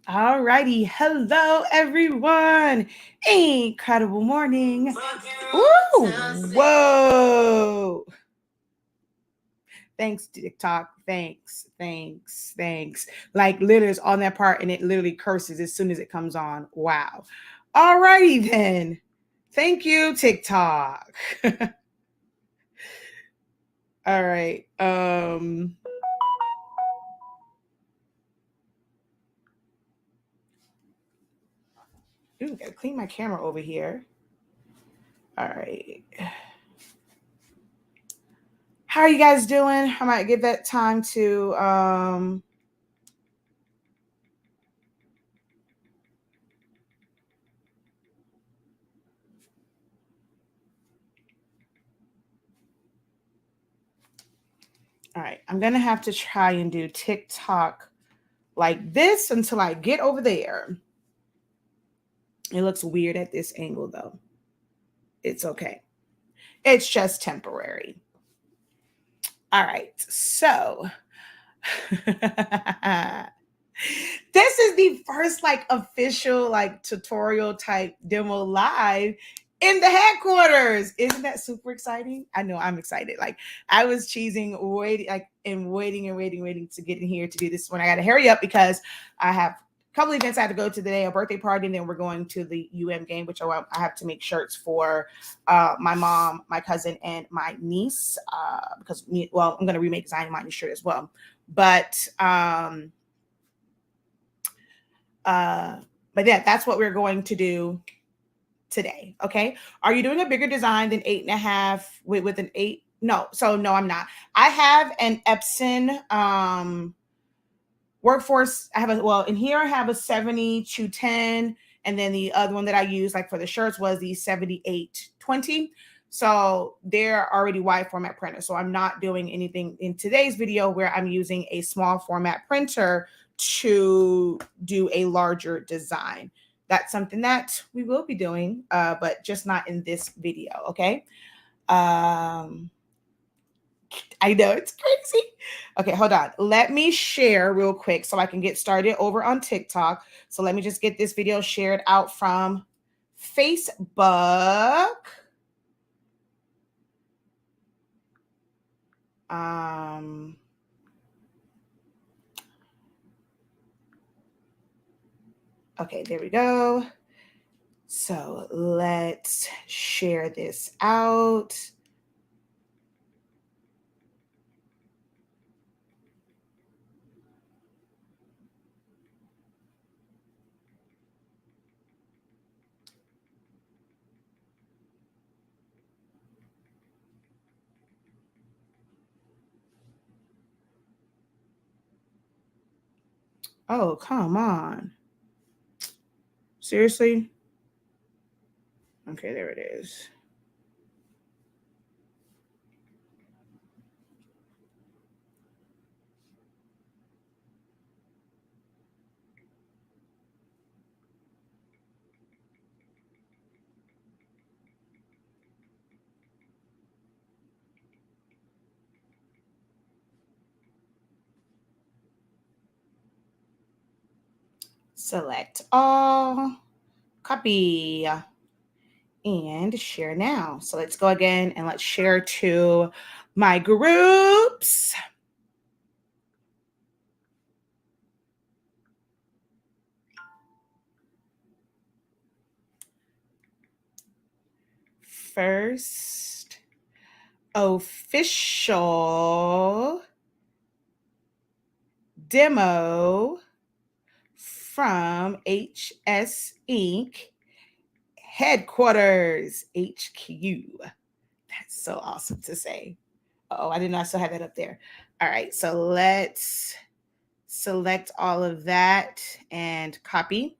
All righty. Hello, everyone. Incredible morning. Ooh, whoa. Thanks, TikTok. Thanks. Like literally it's on that part and it literally curses as soon as it comes on. Wow. All righty then. Thank you, TikTok. All right. Ooh, gotta clean my camera over here. All right. How are you guys doing? I might give that time to all right, I'm gonna have to try and do TikTok like this until I get over there. It looks weird at this angle though. It's okay. It's just temporary. All right, so this is the first like official like tutorial type demo live in the headquarters. Isn't that super exciting? I know I'm excited. Like I was cheesing, waiting to get in here to do this one. I got to hurry up because I have a couple events I have to go to today, a birthday party, and then we're going to the game, which I have to make shirts for my mom, my cousin, and my niece because I'm going to remake design my new shirt as well. But yeah, that's what we're going to do today. Okay. Are you doing a bigger design than 8.5 with an 8? No. So no, I'm not. I have an Epson workforce. In here I have a 70-10. And then the other one that I use like for the shirts was the 78-20. So they're already wide format printer. So I'm not doing anything in today's video where I'm using a small format printer to do a larger design. That's something that we will be doing, but just not in this video, okay? I know it's crazy. Okay, hold on. Let me share real quick so I can get started over on TikTok. So let me just get this video shared out from Facebook. Okay, there we go. So let's share this out. Oh, come on. Seriously? Okay, there it is. Select all, copy, and share now. So let's go again and let's share to my groups. First official demo from HS Ink headquarters, HQ. That's so awesome to say. Oh, I did not still have that up there. All right, so let's select all of that and copy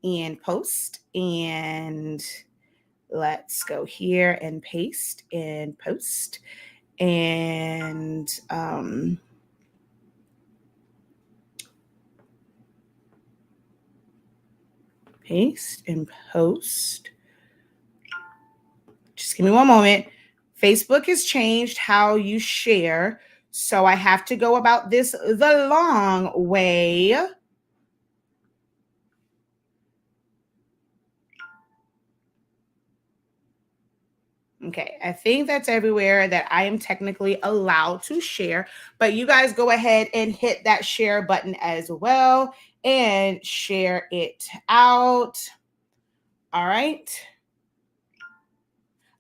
and post. And let's go here and paste and post. And paste and post. Just give me one moment. Facebook has changed how you share. So I have to go about this the long way. Okay, I think that's everywhere that I am technically allowed to share, but you guys go ahead and hit that share button as well and share it out. All right.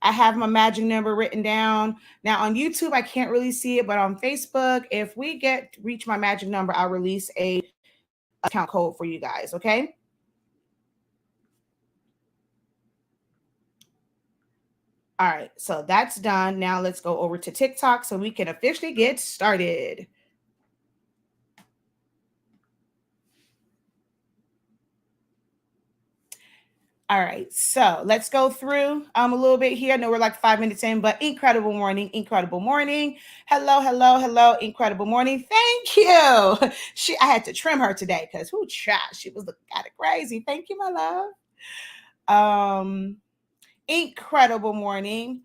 I have my magic number written down. Now on YouTube, I can't really see it, but on Facebook, if we reach my magic number, I'll release a account code for you guys, okay? All right, so that's done. Now let's go over to TikTok so we can officially get started. All right, so let's go through a little bit here. I know we're like 5 minutes in, but incredible morning, incredible morning. Hello, hello, hello, incredible morning. Thank you. I had to trim her today because she was looking kind of crazy. Thank you, my love. Incredible morning.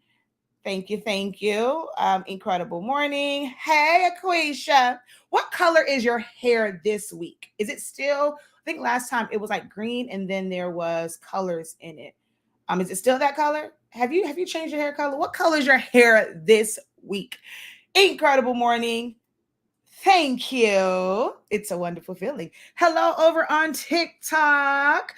Thank you, thank you. Incredible morning. Hey, Aquisha. What color is your hair this week? Is it still, I think last time it was like green and then there was colors in it. Is it still that color? Have you changed your hair color? What color is your hair this week? Incredible morning. Thank you. It's a wonderful feeling. Hello over on TikTok.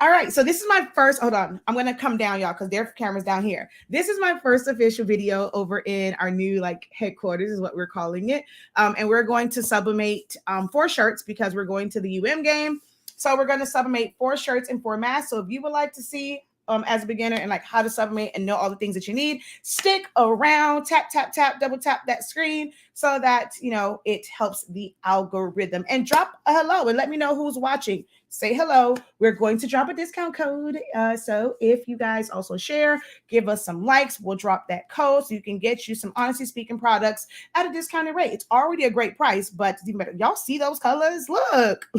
All right, so this is my first, hold on. I'm gonna come down, y'all, because their camera's down here. This is my first official video over in our new headquarters is what we're calling it. And we're going to sublimate 4 shirts because we're going to the UM game. So we're gonna sublimate 4 shirts and 4 masks. So if you would like to see as a beginner and how to sublimate and know all the things that you need, stick around, tap, tap, tap, double tap that screen so that, it helps the algorithm. And drop a hello and let me know who's watching. Say hello. We're going to drop a discount code. So if you guys also share, give us some likes, we'll drop that code so you can get you some Honestly SpINKing products at a discounted rate. It's already a great price, but it's even better. Y'all see those colors? Look.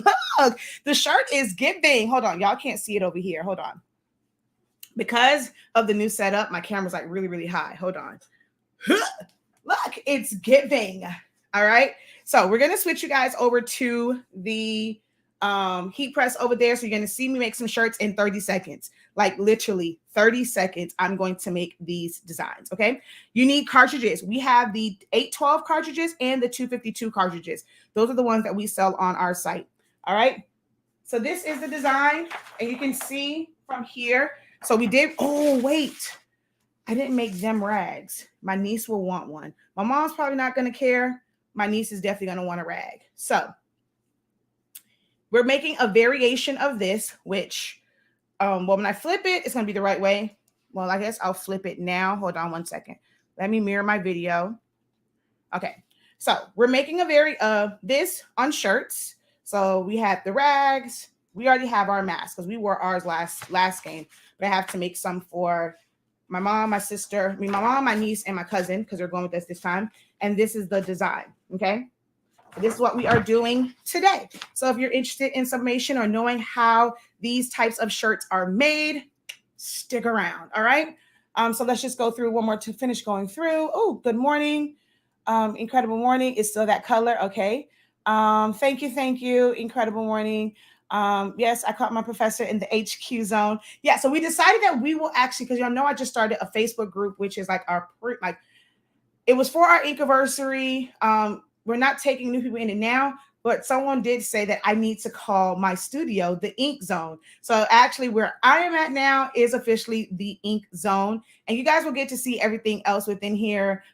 The shirt is giving. Hold on. Y'all can't see it over here. Hold on. Because of the new setup, my camera's really, really high. Hold on. Look, it's giving. All right. So we're going to switch you guys over to the heat press over there. So you're going to see me make some shirts in 30 seconds, literally 30 seconds. I'm going to make these designs. Okay. You need cartridges. We have the 812 cartridges and the 252 cartridges. Those are the ones that we sell on our site. All right. So this is the design and you can see from here. So we did, oh, wait, I didn't make them rags. My niece will want one. My mom's probably not going to care. My niece is definitely going to want a rag. So we're making a variation of this, which, when I flip it, it's going to be the right way. Well, I guess I'll flip it now. Hold on one second. Let me mirror my video. Okay. So we're making this on shirts. So we have the rags. We already have our masks because we wore ours last game. But I have to make some for my mom, my sister, my mom, my niece, and my cousin because they're going with us this time. And this is the design. Okay. This is what we are doing today. So if you're interested in sublimation or knowing how these types of shirts are made, stick around. All right. So let's just go through one more to finish going through. Oh, good morning. Incredible morning. It's still that color. Okay. Thank you. Incredible morning. Yes, I caught my professor in the HQ zone. Yeah, so we decided that we will actually, because y'all know I just started a Facebook group, which is it was for our Inkiversary. We're not taking new people in it now, but someone did say that I need to call my studio the Ink Zone. So actually where I am at now is officially the Ink Zone. And you guys will get to see everything else within here,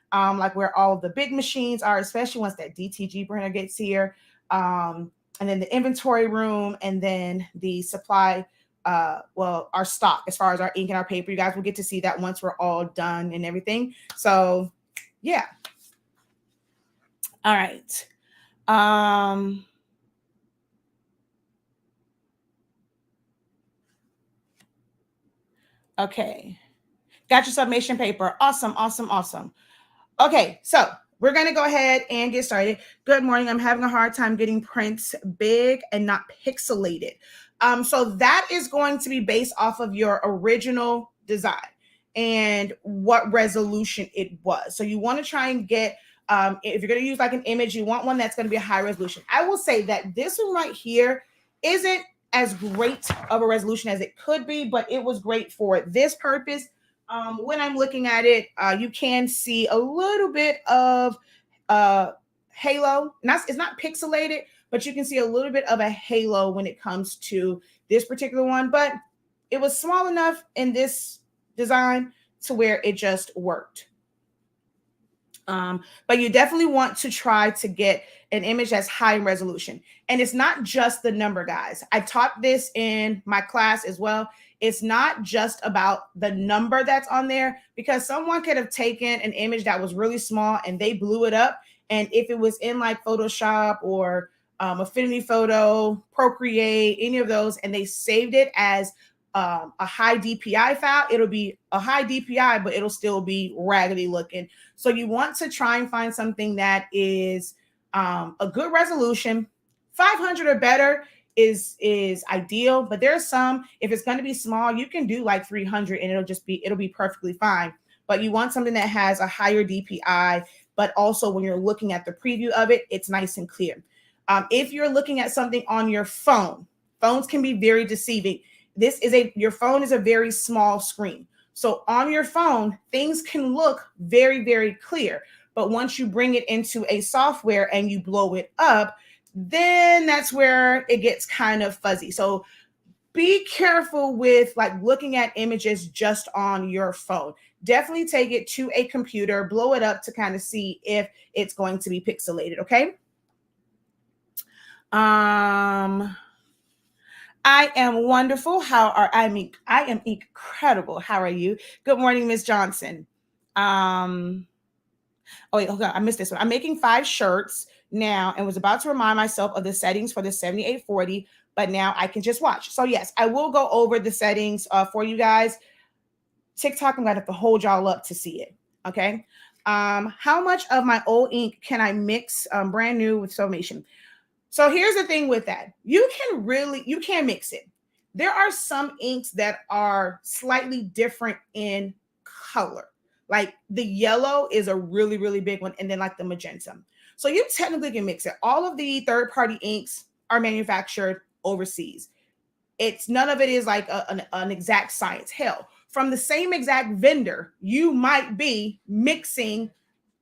where all the big machines are, especially once that DTG printer gets here. And then the inventory room, and then the supply, our stock as far as our ink and our paper. You guys will get to see that once we're all done and everything. So, yeah. All right. Okay. Got your sublimation paper. Awesome. Okay, so we're going to go ahead and get started. Good morning. I'm having a hard time getting prints big and not pixelated. So that is going to be based off of your original design and what resolution it was. So you want to try and get, if you're going to use an image, you want one that's going to be a high resolution. I will say that this one right here isn't as great of a resolution as it could be, but it was great for this purpose. When I'm looking at it, you can see a little bit of halo. It's not pixelated, but you can see a little bit of a halo when it comes to this particular one. But it was small enough in this design to where it just worked. But you definitely want to try to get an image that's high in resolution. And it's not just the number, guys. I taught this in my class as well. It's not just about the number that's on there, because someone could have taken an image that was really small and they blew it up. And if it was in like Photoshop or Affinity Photo, Procreate, any of those, and they saved it as a high DPI file, it'll be a high DPI, but it'll still be raggedy looking. So you want to try and find something that is a good resolution. 500 or better is ideal, but there's some, if it's going to be small, you can do like 300 and it'll be perfectly fine. But you want something that has a higher DPI, but also when you're looking at the preview of it, it's nice and clear. If you're looking at something on your phone, phones can be very deceiving. Your phone is a very small screen. So on your phone, things can look very, very clear. But once you bring it into a software and you blow it up, then that's where it gets kind of fuzzy. So be careful with like looking at images just on your phone. Definitely take it to a computer, blow it up to kind of see if it's going to be pixelated, okay? I am wonderful. I am incredible. How are you? Good morning, Miss Johnson. Oh wait, hold on. I missed this one. I'm making 5 shirts now and was about to remind myself of the settings for the 7840, but now I can just watch. So yes, I will go over the settings for you guys. TikTok, I'm gonna have to hold y'all up to see it. Okay. How much of my old ink can I mix brand new with Sublimation? So here's the thing with that. You can mix it. There are some inks that are slightly different in color. Like the yellow is a really, really big one. And then like the magenta. So you technically can mix it. All of the third-party inks are manufactured overseas. None of it is like an exact science. Hell, from the same exact vendor, you might be mixing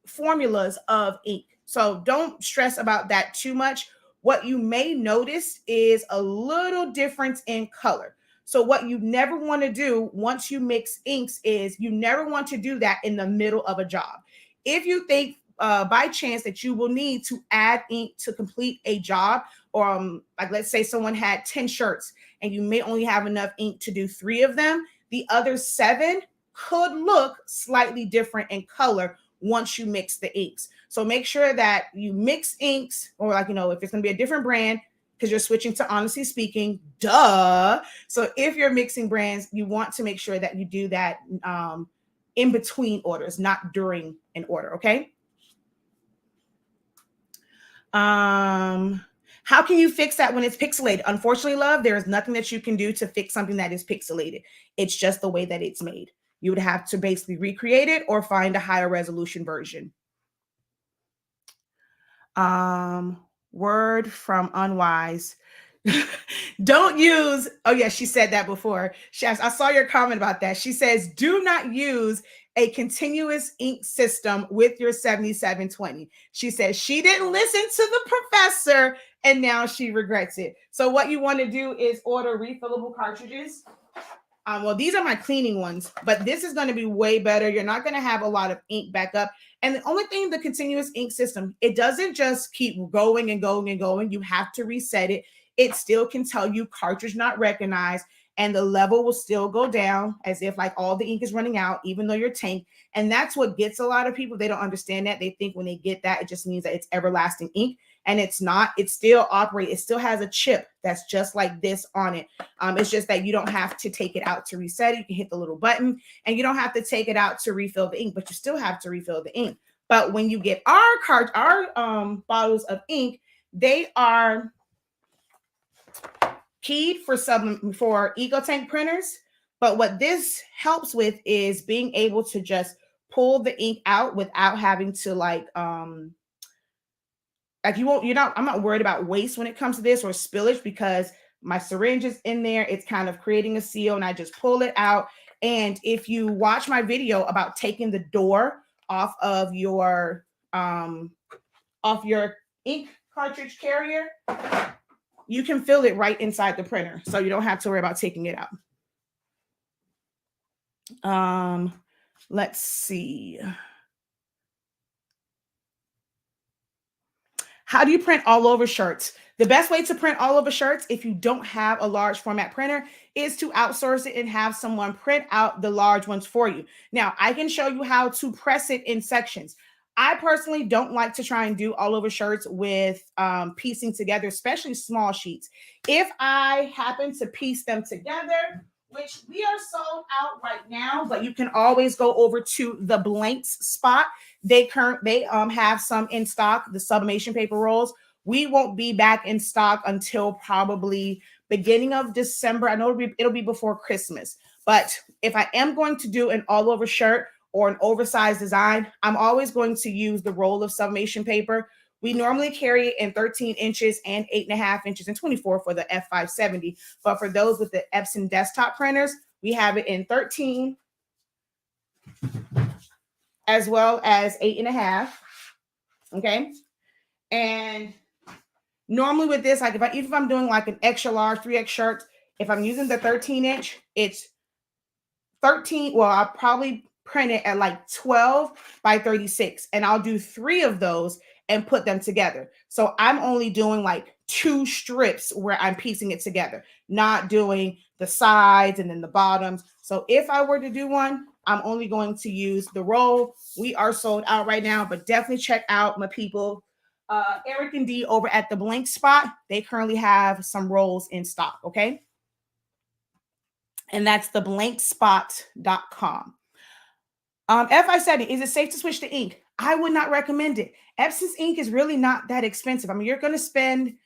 formulas of ink. So don't stress about that too much. What you may notice is a little difference in color. So what you never want to do once you mix inks is you never want to do that in the middle of a job. If you think by chance that you will need to add ink to complete a job, or like let's say someone had 10 shirts and you may only have enough ink to do 3 of them, the other 7 could look slightly different in color once you mix the inks. So make sure that you mix inks, or like, if it's going to be a different brand, because you're switching to Honestly SpINKing, duh. So if you're mixing brands, you want to make sure that you do that in between orders, not during an order, okay? How can you fix that when it's pixelated? Unfortunately, love, there is nothing that you can do to fix something that is pixelated. It's just the way that it's made. You would have to basically recreate it or find a higher resolution version. Word from Unwise. Don't use, oh yeah, she said that before. I saw your comment about that. She says, do not use a continuous ink system with your 7720. She says she didn't listen to the professor and now she regrets it. So what you want to do is order refillable cartridges. Well, these are my cleaning ones, but this is going to be way better. You're not going to have a lot of ink back up. And the only thing, the continuous ink system, it doesn't just keep going and going and going. You have to reset it. It still can tell you cartridge not recognized, and the level will still go down as if like all the ink is running out, even though you're tanked. And that's what gets a lot of people. They don't understand that. They think when they get that, it just means that it's everlasting ink. And it's not. It still operates. It still has a chip that's just like this on it. It's just that you don't have to take it out to reset it. You can hit the little button, and you don't have to take it out to refill the ink, but you still have to refill the ink. But when you get our bottles of ink, they are keyed for EcoTank printers. But what this helps with is being able to just pull the ink out without having to I'm not worried about waste when it comes to this or spillage, because my syringe is in there. It's kind of creating a seal, and I just pull it out And if you watch my video about taking the door off of your ink cartridge carrier, you can fill it right inside the printer, so you don't have to worry about taking it out. Let's see. How do you print all over shirts? The best way to print all over shirts, if you don't have a large format printer, is to outsource it and have someone print out the large ones for you. Now, I can show you how to press it in sections. I personally don't like to try and do all over shirts with piecing together, especially small sheets. If I happen to piece them together, which we are sold out right now, but you can always go over to the blanks spot. They have some in stock, the sublimation paper rolls. We won't be back in stock until probably beginning of December. I know it'll be before Christmas, but if I am going to do an all over shirt or an oversized design, I'm always going to use the roll of sublimation paper. We normally carry it in 13 inches and 8.5 inches and 24 for the F570. But for those with the Epson desktop printers, we have it in 13 as well as 8.5. Okay. And normally with this, like if I'm doing like an extra large 3X shirt, if I'm using the 13 inch, it's 13. Well, I'll probably print it at like 12 by 36, and I'll do 3 of those and put them together. So I'm only doing like 2 strips where I'm piecing it together, not doing the sides and then the bottoms. So if I were to do one, I'm only going to use the roll. We are sold out right now, but definitely check out my people, Eric and Dee over at the Blank Spot. They currently have some rolls in stock, okay? And that's theblankspot.com. If I said it, is it safe to switch to ink? I would not recommend it. Epson's ink is really not that expensive. I mean, you're going to spend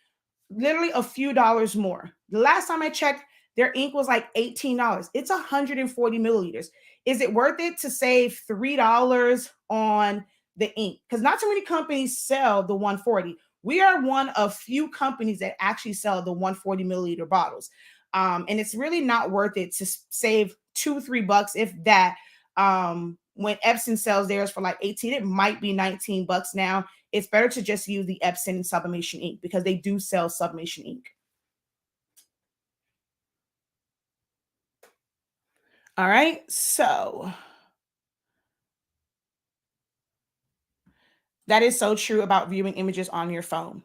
literally a few dollars more. The last time I checked, their ink was like $18. It's 140 milliliters. Is it worth it to save $3 on the ink? Because not too many companies sell the 140. We are one of few companies that actually sell the 140 milliliter bottles. And it's really not worth it to save $2-3, if that. When Epson sells theirs for like 18, it might be $19 now. It's better to just use the Epson sublimation ink because they do sell sublimation ink. All right, so that is so true about viewing images on your phone.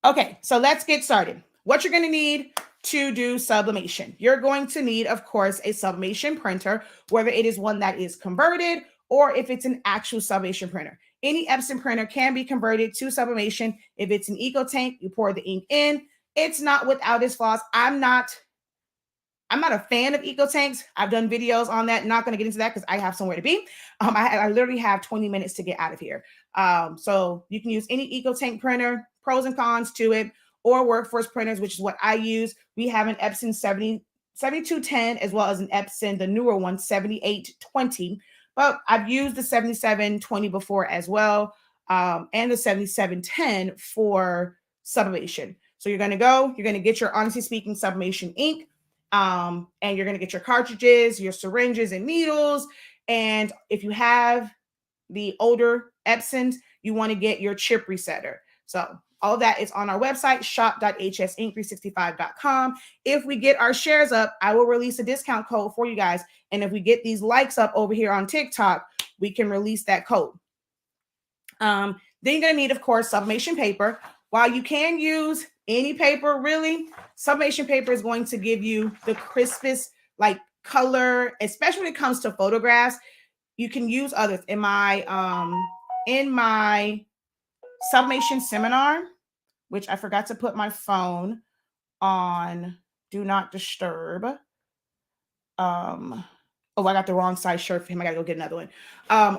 Okay, so let's get started. What you're going to need to do sublimation. You're going to need, of course, a sublimation printer, whether it is one that is converted or if it's an actual sublimation printer. Any Epson printer can be converted to sublimation. If it's an eco tank, you pour the ink in. It's not without its flaws. I'm not a fan of eco tanks. I've done videos on that. Not going to get into that because I have somewhere to be. I literally have 20 minutes to get out of here. So you can use any eco tank printer, pros and cons to it, or workforce printers, which is what I use. We have an Epson 7210 as well as an Epson, the newer one, 7820. But I've used the 7720 before as well, and the 7710 for sublimation. So you're going to get your Honestly SpINKing Sublimation ink, and you're going to get your cartridges, your syringes and needles. And if you have the older Epsons, you want to get your chip resetter. So all of that is on our website, shop.hsink365.com. If we get our shares up, I will release a discount code for you guys. And if we get these likes up over here on TikTok, we can release that code. Then you're going to need, of course, sublimation paper. While you can use any paper, really, sublimation paper is going to give you the crispest like color, especially when it comes to photographs. You can use others. In my sublimation seminar, which I forgot to put my phone on do not disturb. Oh, I got the wrong size shirt for him. I gotta go get another one.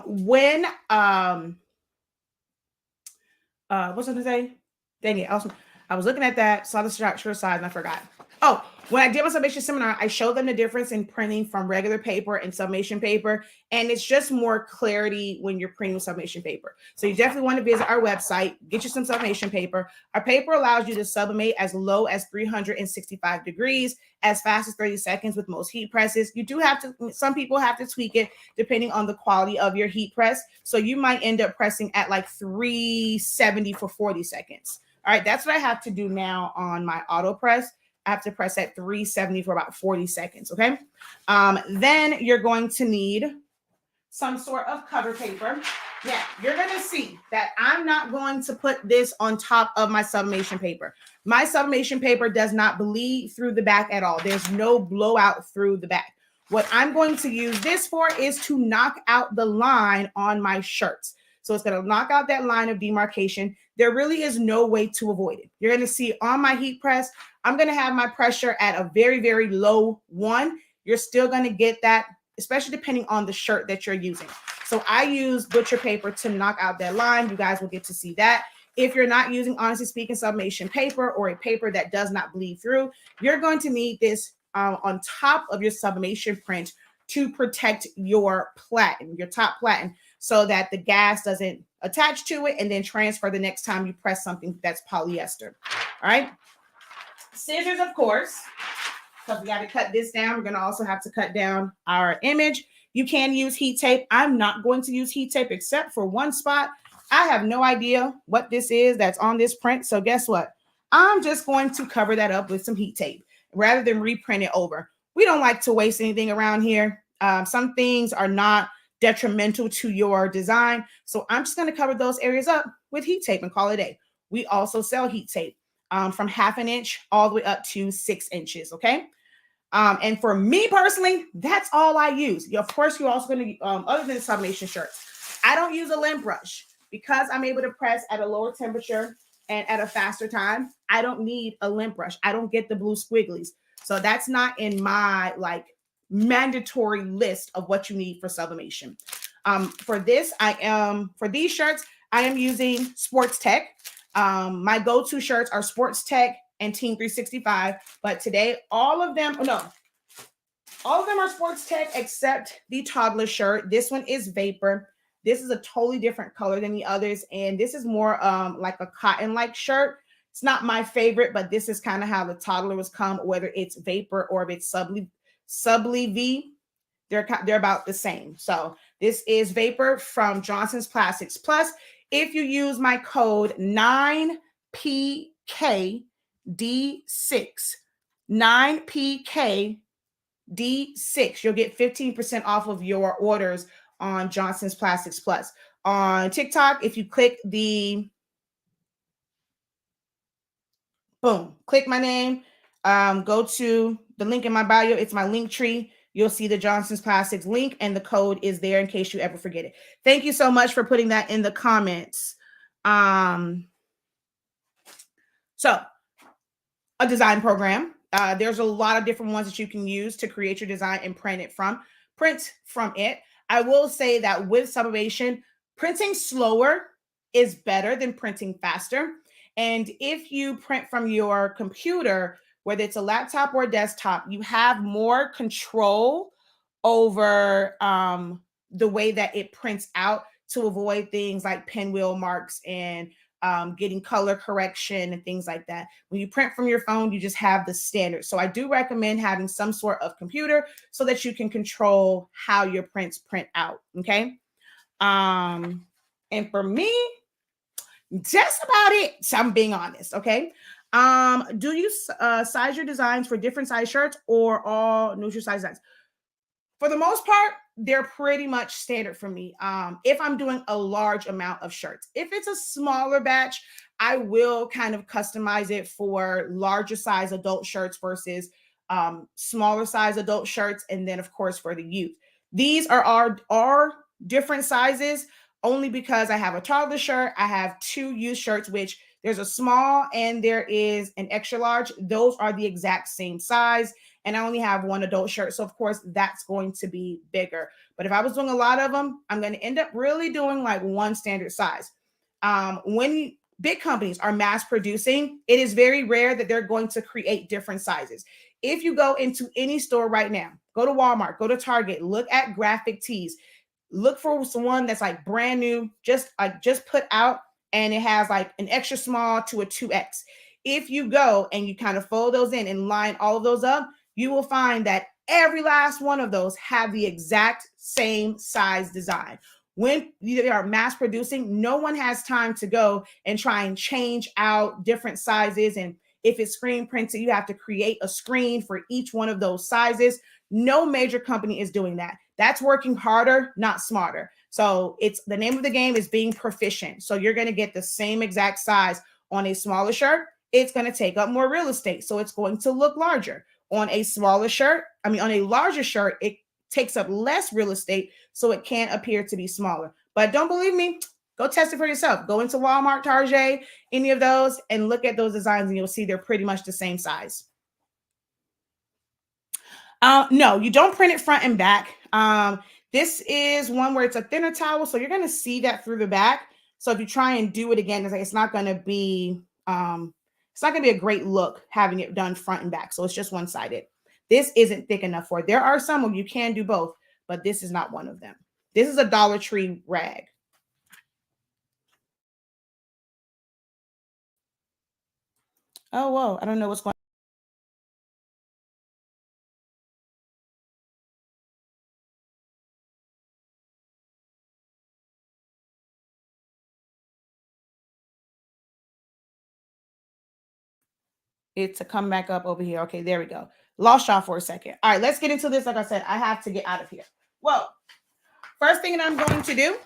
What's I gonna say? Dang it. I was looking at that, saw the shirt size, and I forgot. Oh, when I did my sublimation seminar, I showed them the difference in printing from regular paper and sublimation paper. And it's just more clarity when you're printing with sublimation paper. So you definitely want to visit our website, get you some sublimation paper. Our paper allows you to sublimate as low as 365 degrees, as fast as 30 seconds with most heat presses. You do have to, some people have to tweak it depending on the quality of your heat press. So you might end up pressing at like 370 for 40 seconds. All right, that's what I have to do now on my auto press. I have to press at 370 for about 40 seconds, okay? Then you're going to need some sort of cover paper. Now, you're going to see that I'm not going to put this on top of my sublimation paper. My sublimation paper does not bleed through the back at all. There's no blowout through the back. What I'm going to use this for is to knock out the line on my shirts. So it's going to knock out that line of demarcation. There really is no way to avoid it. You're going to see on my heat press, I'm going to have my pressure at a very, very low 1. You're still going to get that, especially depending on the shirt that you're using. So I use butcher paper to knock out that line. You guys will get to see that. If you're not using Honestly SpINKing sublimation paper or a paper that does not bleed through, you're going to need this on top of your sublimation print to protect your platen, your top platen, so that the gas doesn't attach to it and then transfer the next time you press something that's polyester. All right. Scissors, of course, because we got to cut this down. We're going to also have to cut down our image. You can use heat tape. I'm not going to use heat tape except for one spot. I have no idea what this is that's on this print. So guess what? I'm just going to cover that up with some heat tape rather than reprint it over. We don't like to waste anything around here. Some things are not detrimental to your design. So I'm just going to cover those areas up with heat tape and call it a day. We also sell heat tape from 1/2 inch all the way up to 6 inches. Okay. And for me personally, that's all I use. Of course, you're also going to, other than sublimation shirts, I don't use a lint brush because I'm able to press at a lower temperature and at a faster time. I don't need a lint brush. I don't get the blue squigglies. So that's not in my like mandatory list of what you need for sublimation. For this, for these shirts, I am using Sports Tech. My go-to shirts are Sports Tech and Team 365, but today all of them are Sports Tech except the toddler shirt. This one is Vapor. This is a totally different color than the others, and this is more like a cotton-like shirt. It's not my favorite, but this is kind of how the toddlers come, whether it's Vapor or if it's Subli V, they're about the same. So this is Vapor from Johnson's Plastics Plus. If you use my code 9PKD6, 9PKD6, you'll get 15% off of your orders on Johnson's Plastics Plus. On TikTok, if you click click my name, go to the link in my bio. It's my link tree. You'll see the Johnson's Plastics link and the code is there in case you ever forget it. Thank you so much for putting that in the comments. So a design program. There's a lot of different ones that you can use to create your design and print from it. I will say that with sublimation, printing slower is better than printing faster. And if you print from your computer, whether it's a laptop or a desktop, you have more control over the way that it prints out to avoid things like pinwheel marks and getting color correction and things like that. When you print from your phone, you just have the standard. So I do recommend having some sort of computer so that you can control how your prints print out. Okay. And for me, just about it. So I'm being honest. Okay. Do you size your designs for different size shirts or all neutral size designs? For the most part, they're pretty much standard for me. If I'm doing a large amount of shirts, if it's a smaller batch, I will kind of customize it for larger size adult shirts versus smaller size adult shirts. And then of course for the youth, these are our different sizes only because I have a toddler shirt. I have 2 youth shirts, which there's a small and there is an extra large. Those are the exact same size. And I only have 1 adult shirt. So of course that's going to be bigger. But if I was doing a lot of them, I'm going to end up really doing like 1 standard size. When big companies are mass producing, it is very rare that they're going to create different sizes. If you go into any store right now, go to Walmart, go to Target, look at graphic tees, look for someone that's like brand new, just put out, and it has like an extra small to a 2X. If you go and you kind of fold those in and line all of those up, you will find that every last one of those have the exact same size design. When they are mass producing, no one has time to go and try and change out different sizes. And if it's screen printed, you have to create a screen for each one of those sizes. No major company is doing that. That's working harder, not smarter. So it's the name of the game is being proficient. So you're going to get the same exact size on a smaller shirt. It's going to take up more real estate. So it's going to look larger. On a smaller shirt, on a larger shirt, it takes up less real estate, so it can appear to be smaller. But don't believe me, go test it for yourself. Go into Walmart, Target, any of those, and look at those designs, and you'll see they're pretty much the same size. No, you don't print it front and back. This is one where it's a thinner towel, so you're going to see that through the back. So if you try and do it again, it's not going to be a great look having it done front and back. So it's just one-sided. This isn't thick enough for it. There are some of you can do both, but this is not one of them. This is a Dollar Tree rag. Oh, whoa. I don't know what's going on. It to come back up over here. Okay, there we go. Lost y'all for a second. All right, let's get into this. Like I said, I have to get out of here. Well, first thing that I'm going to do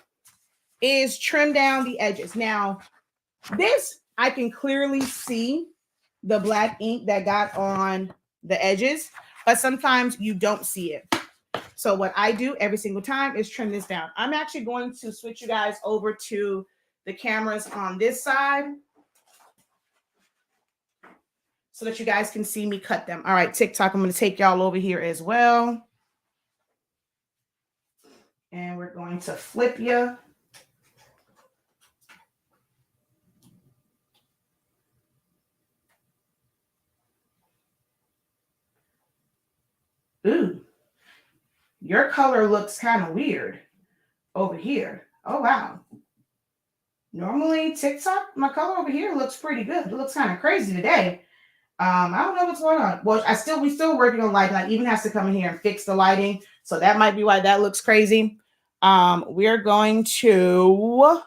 is trim down the edges. Now, this, I can clearly see the black ink that got on the edges, but sometimes you don't see it. So what I do every single time is trim this down. I'm actually going to switch you guys over to the cameras on this side so that you guys can see me cut them. All right, TikTok, I'm going to take y'all over here as well. And we're going to flip you. Ooh, your color looks kind of weird over here. Oh, wow. Normally, TikTok, my color over here looks pretty good. It looks kind of crazy today. I don't know what's going on. Well, we're still working on lighting. I even has to come in here and fix the lighting. So that might be why that looks crazy. We're going to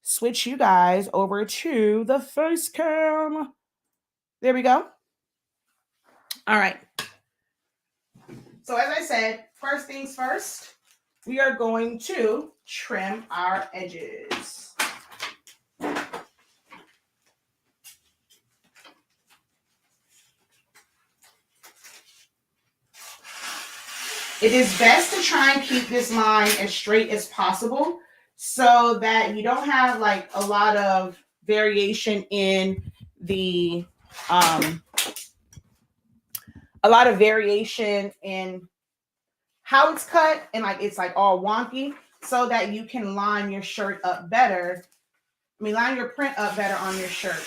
switch you guys over to the face cam. There we go. All right. So as I said, first things first, we are going to trim our edges. It is best to try and keep this line as straight as possible so that you don't have like a lot of variation in the how it's cut, and like it's like all wonky, so that you can line your shirt up better. Line your print up better on your shirt.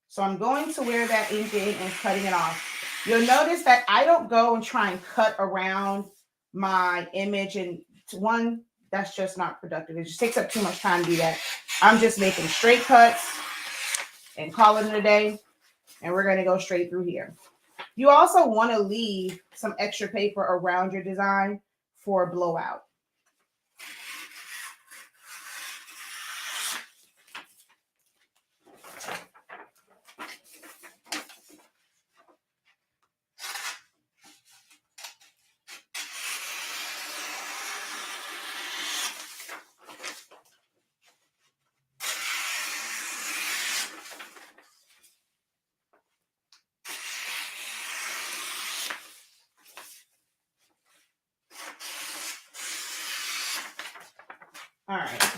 So I'm going to where that ink is and cutting it off. You'll notice that I don't go and try and cut around my image, and one, that's just not productive. It just takes up too much time to do that. I'm just making straight cuts and call it a day, and we're going to go straight through here. You also want to leave some extra paper around your design for a blowout. All right,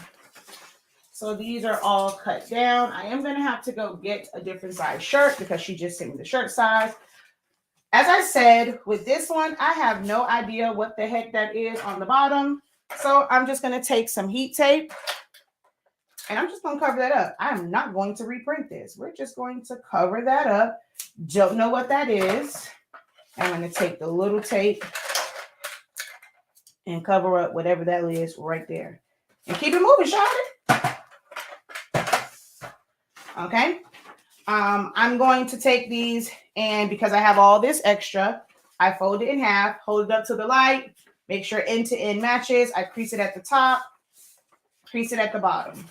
so these are all cut down. I am going to have to go get a different size shirt because she just sent me the shirt size. As I said, with this one, I have no idea what the heck that is on the bottom. So I'm just going to take some heat tape and I'm just going to cover that up. I'm not going to reprint this. We're just going to cover that up. Don't know what that is. I'm going to take the little tape and cover up whatever that is right there. And keep it moving, Charlotte. Okay. I'm going to take these, and because I have all this extra, I fold it in half, hold it up to the light, make sure end to end matches. I crease it at the top, crease it at the bottom.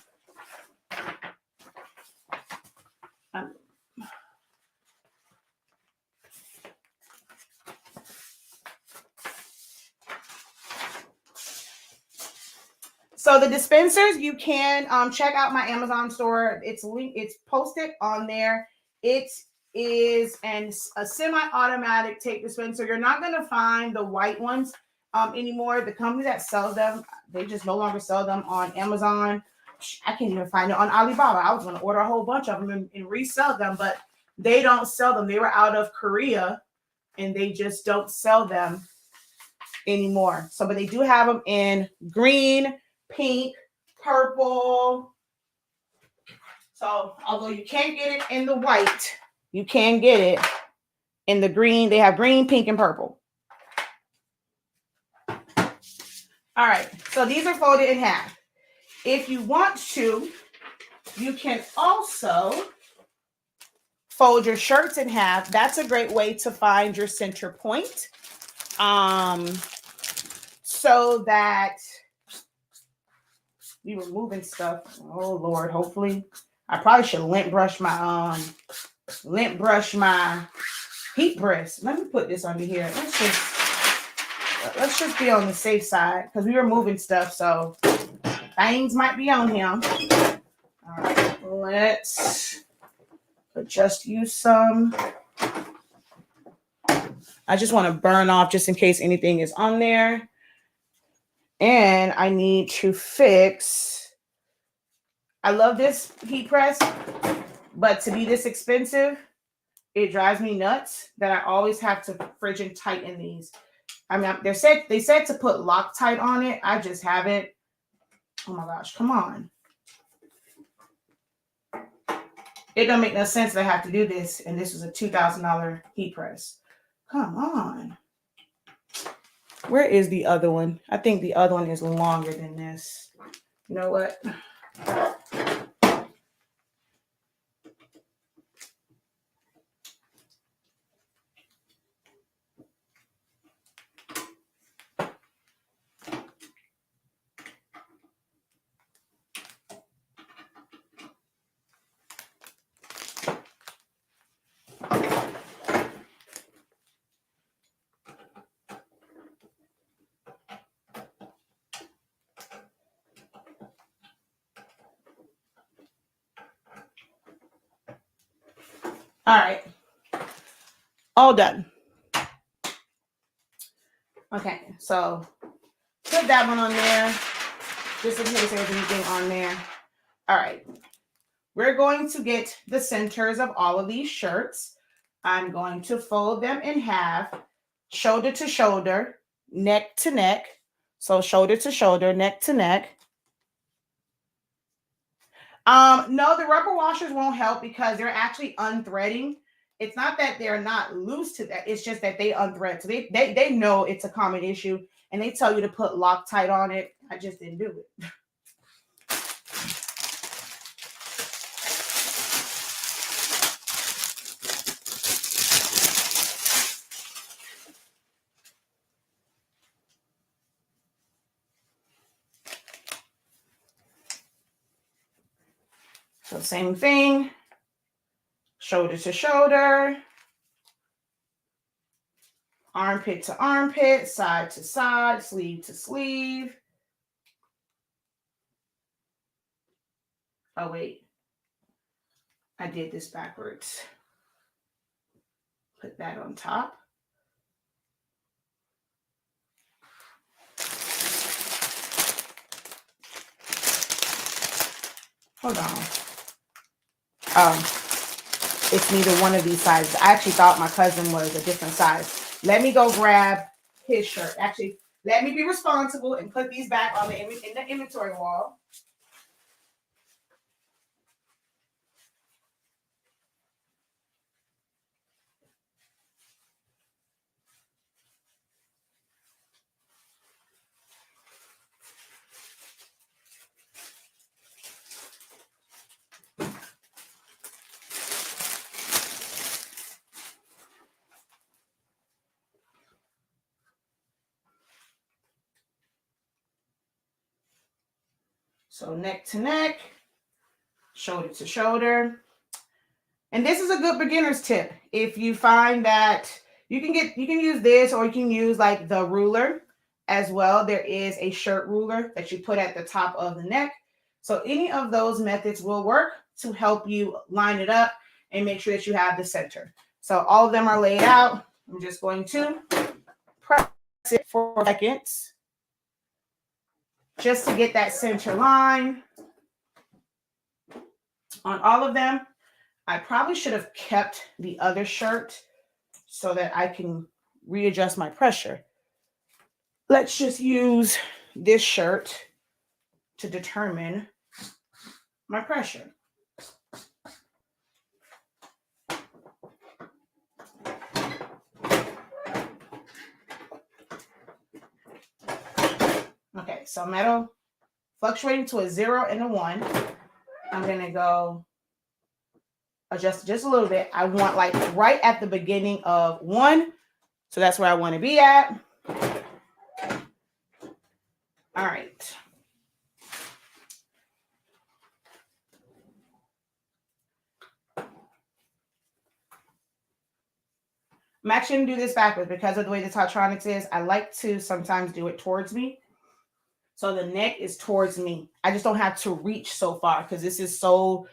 So the dispensers, you can check out my Amazon store. It's linked, it's posted on there. It is a semi-automatic tape dispenser. You're not going to find the white ones anymore. The company that sells them, they just no longer sell them on Amazon. I can't even find it on Alibaba. I was going to order a whole bunch of them and resell them, but they don't sell them. They were out of Korea and they just don't sell them anymore. So, but they do have them in green, pink, purple. So although you can't get it in the white, you can get it in the green. They have green, pink, and purple. All right. So these are folded in half. If you want to, you can also fold your shirts in half. That's a great way to find your center point. So that we were moving stuff. Oh Lord, hopefully. I probably should lint brush my heat brush. Let me put this under here. Let's just be on the safe side because we were moving stuff, so things might be on him. All right, let's just use some. I just want to burn off just in case anything is on there. And I need to fix. I love this heat press, but to be this expensive, it drives me nuts that I always have to friggin' tighten these. I mean, they said to put Loctite on it. I just haven't. Oh my gosh, come on. It don't make no sense that I have to do this, and this was a $2,000 heat press. Come on. Where is the other one? I think the other one is longer than this. You know what? All right. All done. Okay, so put that one on there, just in case there's anything on there. All right. We're going to get the centers of all of these shirts. I'm going to fold them in half, shoulder to shoulder, neck to neck. So shoulder to shoulder, neck to neck. No, the rubber washers won't help because they're actually unthreading. It's not that they're not loose to that. It's just that they unthread. So they know it's a common issue and they tell you to put Loctite on it. I just didn't do it. So same thing, shoulder to shoulder, armpit to armpit, side to side, sleeve to sleeve. Oh, wait, I did this backwards. Put that on top. Hold on. It's neither one of these sizes. I actually thought my cousin was a different size. Let me go grab his shirt. Actually, Let me be responsible and put these back on in the inventory wall. So neck to neck, shoulder to shoulder. And this is a good beginner's tip. If you find that you can use this, or you can use like the ruler as well. There is a shirt ruler that you put at the top of the neck. So any of those methods will work to help you line it up and make sure that you have the center. So all of them are laid out. I'm just going to press it for seconds just to get that center line on all of them. I probably should have kept the other shirt so that I can readjust my pressure. Let's just use this shirt to determine my pressure. Okay, so metal fluctuating to a 0 and a 1. I'm going to go adjust just a little bit. I want like right at the beginning of 1. So that's where I want to be at. All right. I'm actually going to do this backwards because of the way this Hotronix is. I like to sometimes do it towards me. So the neck is towards me. I just don't have to reach so far because this is so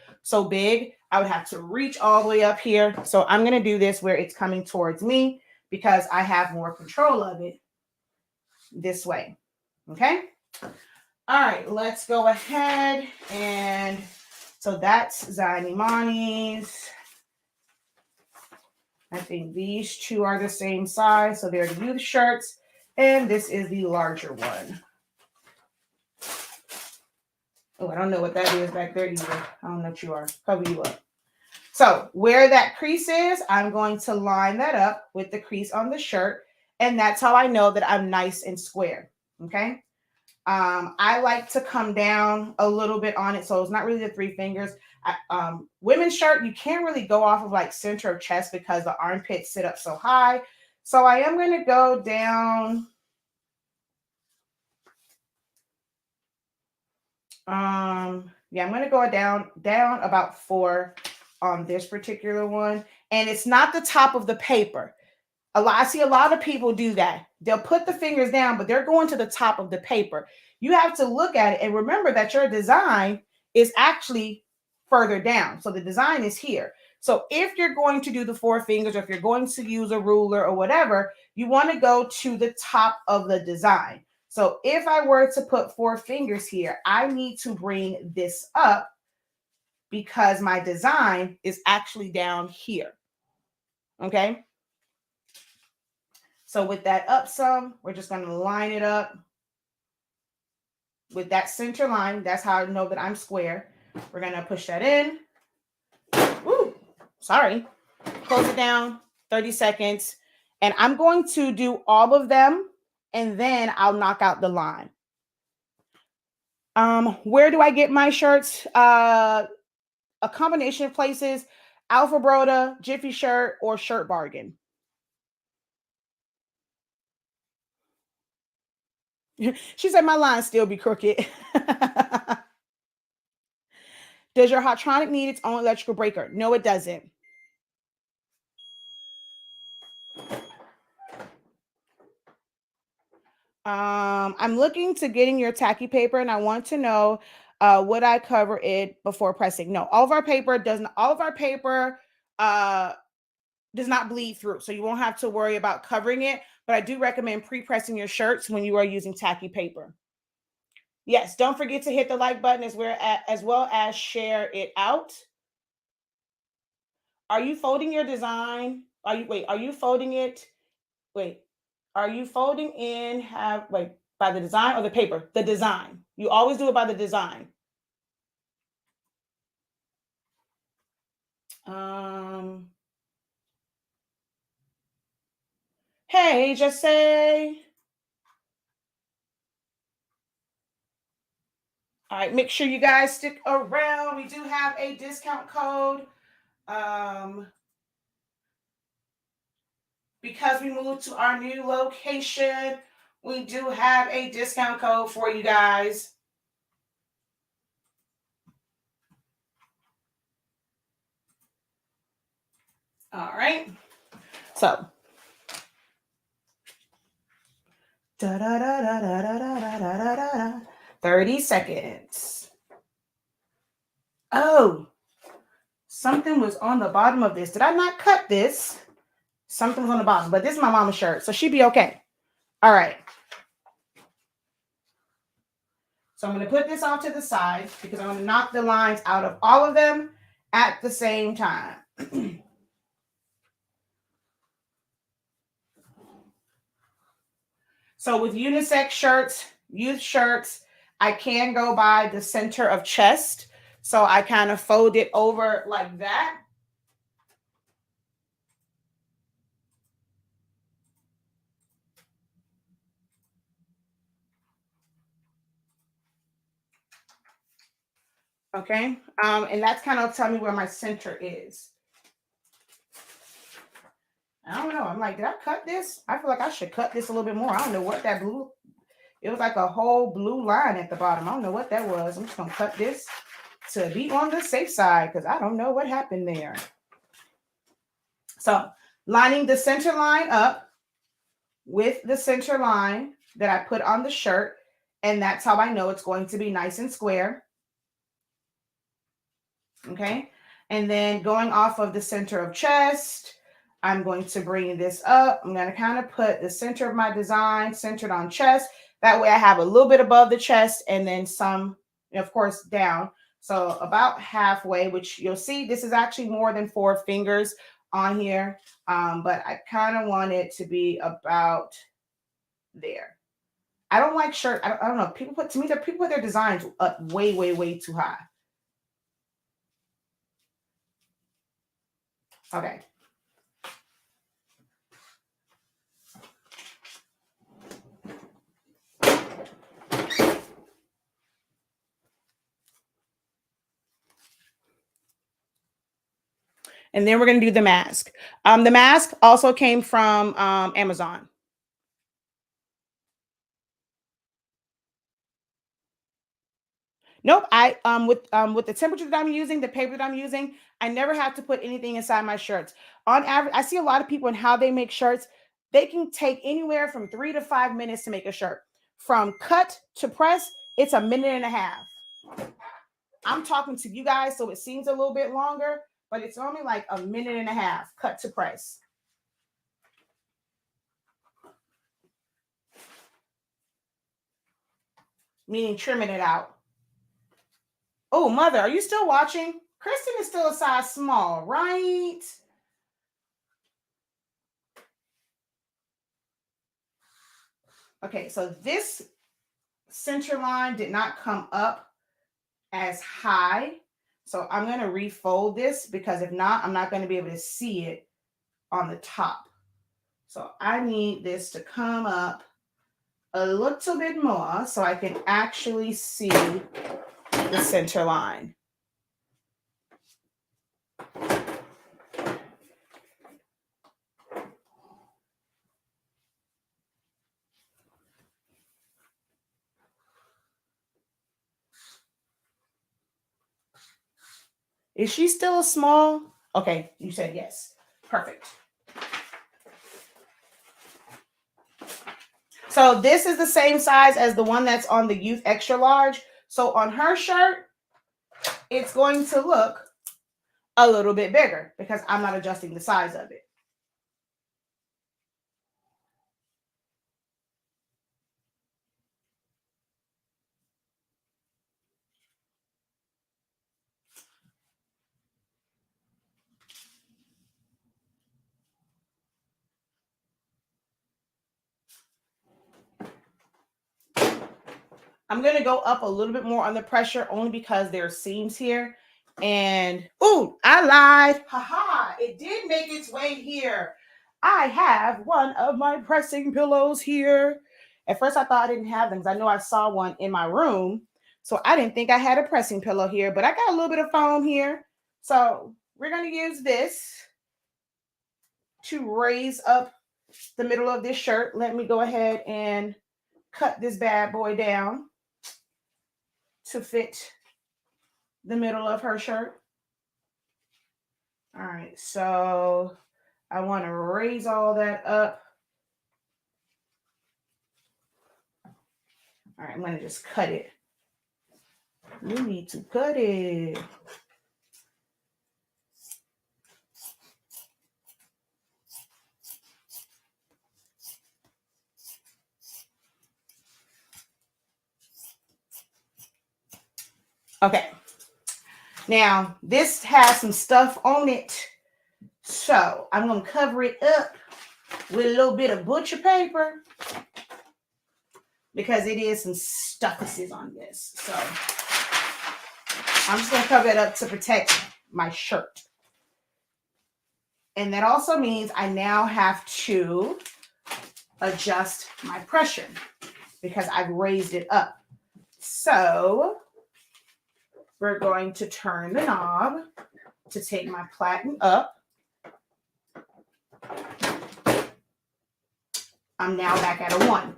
big. I would have to reach all the way up here. So I'm going to do this where it's coming towards me because I have more control of it this way. Okay. All right, let's go ahead. And so that's Zanimani's. I think these two are the same size. So they're the youth shirts. And this is the larger one. Oh, I don't know what that is back there either. I don't know what you are. Cover you up. So where that crease is, I'm going to line that up with the crease on the shirt. And that's how I know that I'm nice and square. Okay. I like to come down a little bit on it. So it's not really the 3 fingers. Women's shirt, you can't really go off of like center of chest because the armpits sit up so high. So I am going to go down. Yeah, I'm going to go down about 4 on this particular one. And it's not the top of the paper. I see a lot of people do that. They'll put the fingers down, but they're going to the top of the paper. You have to look at it and remember that your design is actually further down. So the design is here. So if you're going to do the 4 fingers, or if you're going to use a ruler or whatever, you want to go to the top of the design. So if I were to put 4 fingers here, I need to bring this up because my design is actually down here. Okay. So with that up some, we're just going to line it up with that center line. That's how I know that I'm square. We're going to push that in. Ooh, sorry. Close it down, 30 seconds. And I'm going to do all of them, and then I'll knock out the line. Where do I get my shirts? A combination of places: Alpha Broda, Jiffy Shirt, or Shirt Bargain. She said my line still be crooked. Does your Hotronix need its own electrical breaker? No, it doesn't. I'm looking to getting your tacky paper, and I want to know would I cover it before pressing? No, all of our paper does not bleed through, so you won't have to worry about covering it. But I do recommend pre-pressing your shirts when you are using tacky paper. Yes, don't forget to hit the like button as well as share it out. Are you folding your design? Are you folding it? Wait. Are you folding in by the design or the paper? The design. You always do it by the design. Hey, just say. All right, make sure you guys stick around. We do have a discount code. Because we moved to our new location, we do have a discount code for you guys. All right. So, 30 seconds. Oh, something was on the bottom of this. Did I not cut this? Something was on the bottom, but this is my mama's shirt, so she'd be okay. All right. So I'm going to put this off to the side because I'm going to knock the lines out of all of them at the same time. So with unisex shirts, youth shirts, I can go by the center of chest. So I kind of fold it over like that. Okay. And that's kind of tell me where my center is. I don't know. I'm like, did I cut this? I feel like I should cut this a little bit more. I don't know what that blue, it was like a whole blue line at the bottom. I don't know what that was. I'm just going to cut this to be on the safe side because I don't know what happened there. So lining the center line up with the center line that I put on the shirt. And that's how I know it's going to be nice and square. Okay. And then going off of the center of chest, I'm going to bring this up. I'm going to kind of put the center of my design centered on chest. That way I have a little bit above the chest and then some, of course, down. So about halfway, which you'll see, this is actually more than 4 fingers on here. But I kind of want it to be about there. I don't like shirt. I don't know. People put their designs up way, way, way too high. Okay. And then we're going to do the mask. The mask also came from Amazon. Nope. I with the temperature that I'm using, the paper that I'm using, I never have to put anything inside my shirts. On average, I see a lot of people and how they make shirts. They can take anywhere from 3 to 5 minutes to make a shirt. From cut to press, it's a minute and a half. I'm talking to you guys, so it seems a little bit longer, but it's only like a minute and a half cut to press. Meaning trimming it out. Oh, mother, are you still watching? Kristen is still a size small, right? Okay, so this center line did not come up as high. So I'm going to refold this because if not, I'm not going to be able to see it on the top. So I need this to come up a little bit more so I can actually see the center line. Is she still a small? Okay, you said yes. Perfect. So this is the same size as the one that's on the youth extra large. So on her shirt, it's going to look a little bit bigger because I'm not adjusting the size of it. I'm going to go up a little bit more on the pressure only because there are seams here. And, ooh, I lied. Haha, it did make its way here. I have one of my pressing pillows here. At first, I thought I didn't have them because I know I saw one in my room. So I didn't think I had a pressing pillow here, but I got a little bit of foam here. So we're going to use this to raise up the middle of this shirt. Let me go ahead and cut this bad boy down to fit the middle of her shirt. All right, so I want to raise all that up. All right, I'm going to just cut it. You need to cut it. Okay. Now, this has some stuff on it. So I'm going to cover it up with a little bit of butcher paper because it is some stuffuses on this. So I'm just going to cover it up to protect my shirt. And that also means I now have to adjust my pressure because I've raised it up. So we're going to turn the knob to take my platen up. I'm now back at a 1.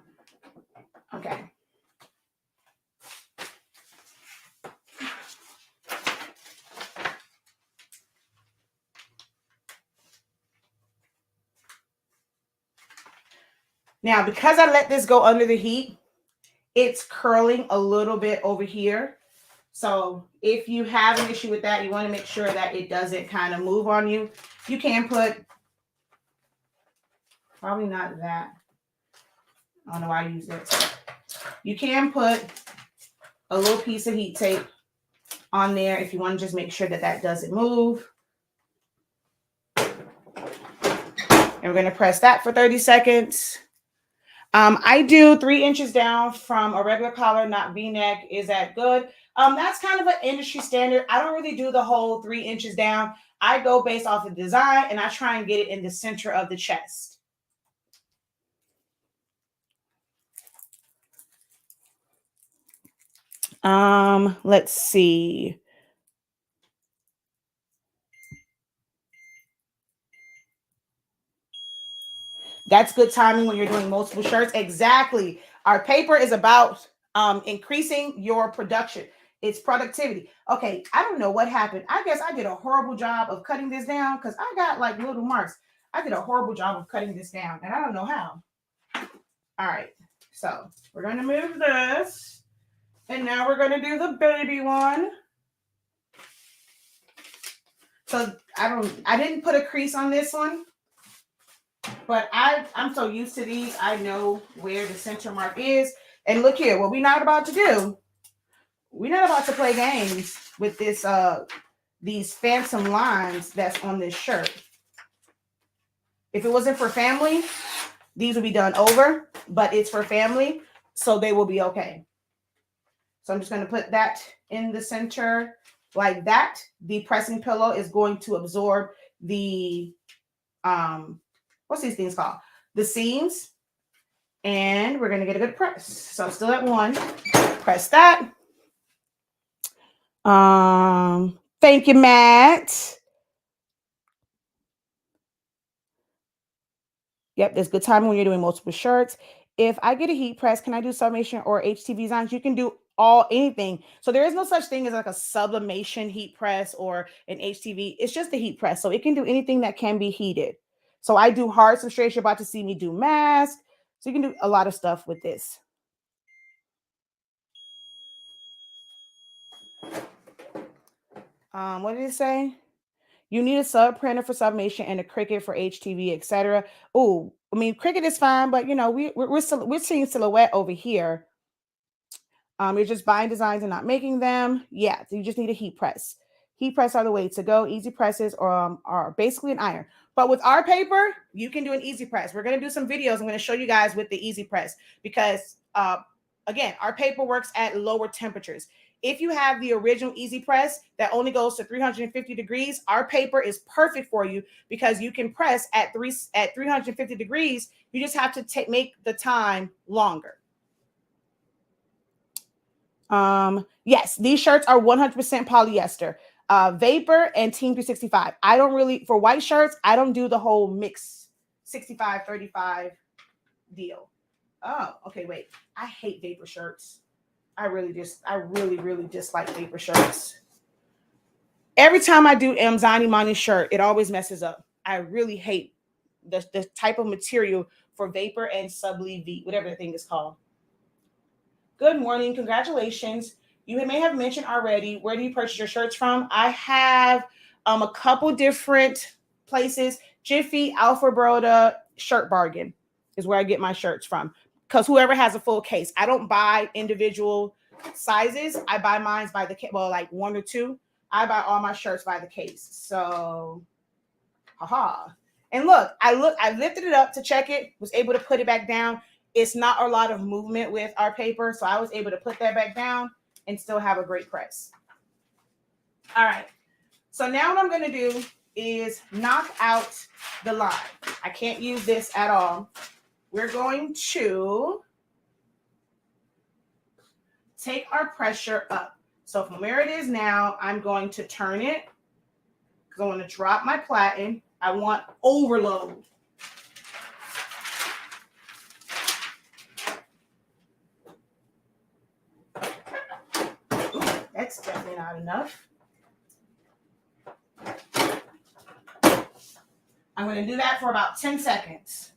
Okay. Now, because I let this go under the heat, it's curling a little bit over here. So if you have an issue with that, you want to make sure that it doesn't kind of move on you. You can put, probably not that. I don't know why I use it. You can put a little piece of heat tape on there if you want to just make sure that that doesn't move. And we're going to press that for 30 seconds. I do 3 inches down from a regular collar, not V-neck. Is that good? That's kind of an industry standard. I don't really do the whole 3 inches down. I go based off the design and I try and get it in the center of the chest. Let's see. That's good timing when you're doing multiple shirts. Exactly. Our paper is about increasing your production. It's productivity. Okay, I don't know what happened. I guess I did a horrible job of cutting this down because I got like little marks. I did a horrible job of cutting this down, and I don't know how. All right, so we're going to move this, and now we're going to do the baby one. So I didn't put a crease on this one. But I'm so used to these, I know where the center mark is. And look here, what we're not about to do, we're not about to play games with this these phantom lines that's on this shirt. If it wasn't for family, these would be done over, but it's for family, so they will be okay. So I'm just going to put that in the center like that. The pressing pillow is going to absorb the what's these things called? The seams. And we're going to get a good press. So I'm still at 1. Press that. Thank you, Matt. Yep, there's good timing when you're doing multiple shirts. If I get a heat press, can I do sublimation or HTV designs? You can do anything. So there is no such thing as like a sublimation heat press or an HTV. It's just a heat press. So it can do anything that can be heated. So I do hard substrates. You're about to see me do mask. So you can do a lot of stuff with this. What did it say? You need a sub printer for sublimation and a Cricut for HTV, etc. Oh, I mean, Cricut is fine, but you know, we're seeing silhouette over here. You're just buying designs and not making them. Yeah, so you just need a heat press. Heat press are the way to go. Easy presses are basically an iron. But with our paper, you can do an easy press. We're going to do some videos. I'm going to show you guys with the easy press because Again, our paper works at lower temperatures. If you have the original Easy Press that only goes to 350 degrees, our paper is perfect for you because you can press at 350 degrees. You just have to make the time longer. Yes, these shirts are 100% polyester, vapor and Team 365. I don't really, for white shirts, I don't do the whole mix 65-35 deal. Oh, okay, wait. I hate vapor shirts. I really dislike vapor shirts. Every time I do Amzani Mani shirt, it always messes up. I really hate the type of material for vapor and Subli V, whatever the thing is called. Good morning. Congratulations. You may have mentioned already, where do you purchase your shirts from? I have a couple different places. Jiffy, Alpha Broda, Shirt Bargain is where I get my shirts from. Because whoever has a full case. I don't buy individual sizes. I buy mine by the case. Well, like one or two. I buy all my shirts by the case. So, haha. And look, I lifted it up to check it, was able to put it back down. It's not a lot of movement with our paper, so I was able to put that back down and still have a great press. All right. So now what I'm going to do is knock out the line. I can't use this at all. We're going to take our pressure up. So from where it is now, I'm going to turn it because I want to drop my platen. I want overload. Ooh, that's definitely not enough. I'm going to do that for about 10 seconds.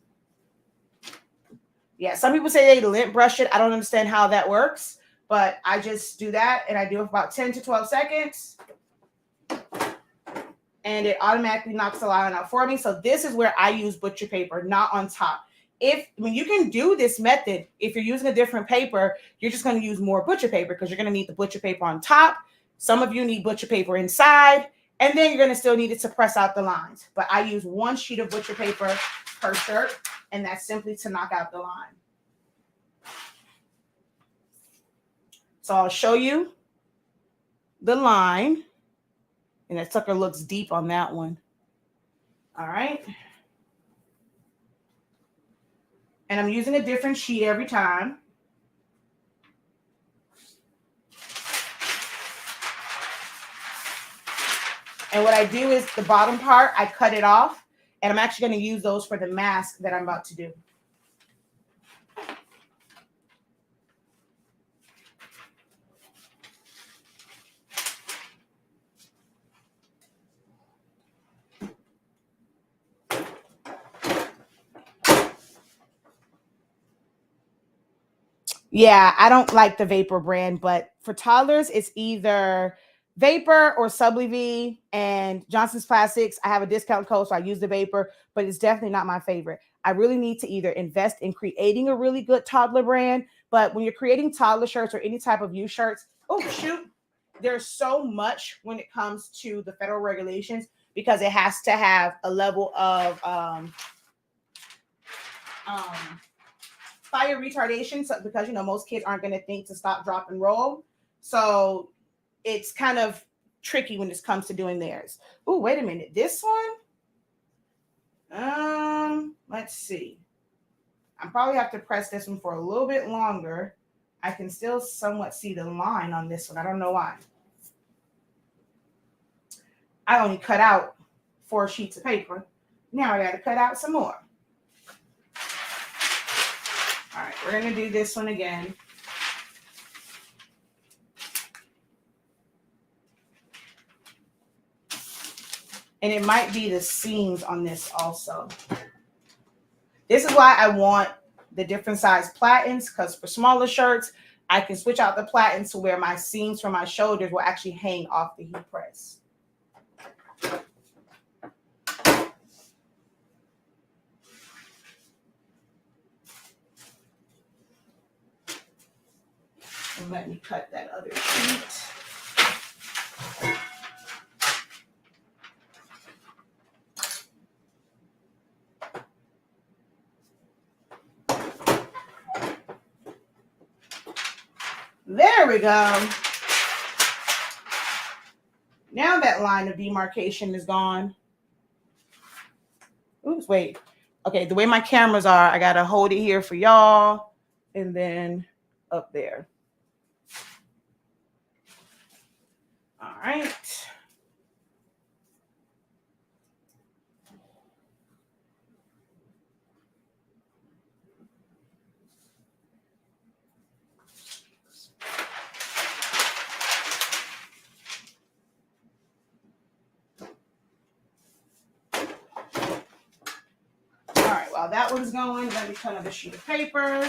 Yeah, some people say they lint brush it. I don't understand how that works, but I just do that, and I do it for about 10 to 12 seconds. And it automatically knocks the line out for me. So this is where I use butcher paper, not on top. You can do this method. If you're using a different paper, you're just going to use more butcher paper because you're going to need the butcher paper on top. Some of you need butcher paper inside, and then you're going to still need it to press out the lines. But I use one sheet of butcher paper per shirt, and that's simply to knock out the line. So I'll show you the line. And that sucker looks deep on that one. All right. And I'm using a different sheet every time. And what I do is the bottom part, I cut it off. And I'm actually going to use those for the mask that I'm about to do. Yeah, I don't like the Vapor brand, but for toddlers, it's either Vapor or Subli V and Johnson's Plastics. I have a discount code, so I use the Vapor, but it's definitely not my favorite. I really need to either invest in creating a really good toddler brand, but when you're creating toddler shirts or any type of youth shirts, oh, shoot, there's so much when it comes to the federal regulations because it has to have a level of fire retardation, so because most kids aren't going to think to stop, drop, and roll. So it's kind of tricky when it comes to doing theirs. Oh, wait a minute. This one, let's see. I probably have to press this one for a little bit longer. I can still somewhat see the line on this one. I don't know why. I only cut out 4 sheets of paper. Now I got to cut out some more. All right, we're going to do this one again. And it might be the seams on this also. This is why I want the different size platens, because for smaller shirts, I can switch out the platens to where my seams from my shoulders will actually hang off the heat press. And let me cut that other sheet. There we go. Now that line of demarcation is gone. Oops, wait. Okay, the way my cameras are, I gotta hold it here for y'all and then up there. All right. While that one's going, let me cut another sheet of paper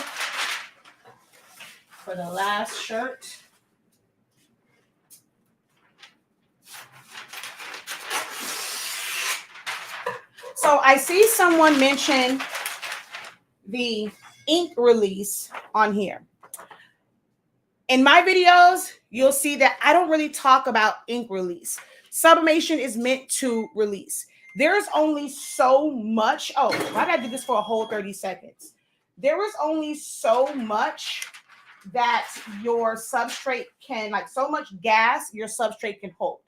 for the last shirt. So I see someone mention the ink release on here. In my videos, you'll see that I don't really talk about ink release. Sublimation is meant to release. There's only so much. Oh, why did I do this for a whole 30 seconds? There is only so much that your substrate can, like so much gas your substrate can hold.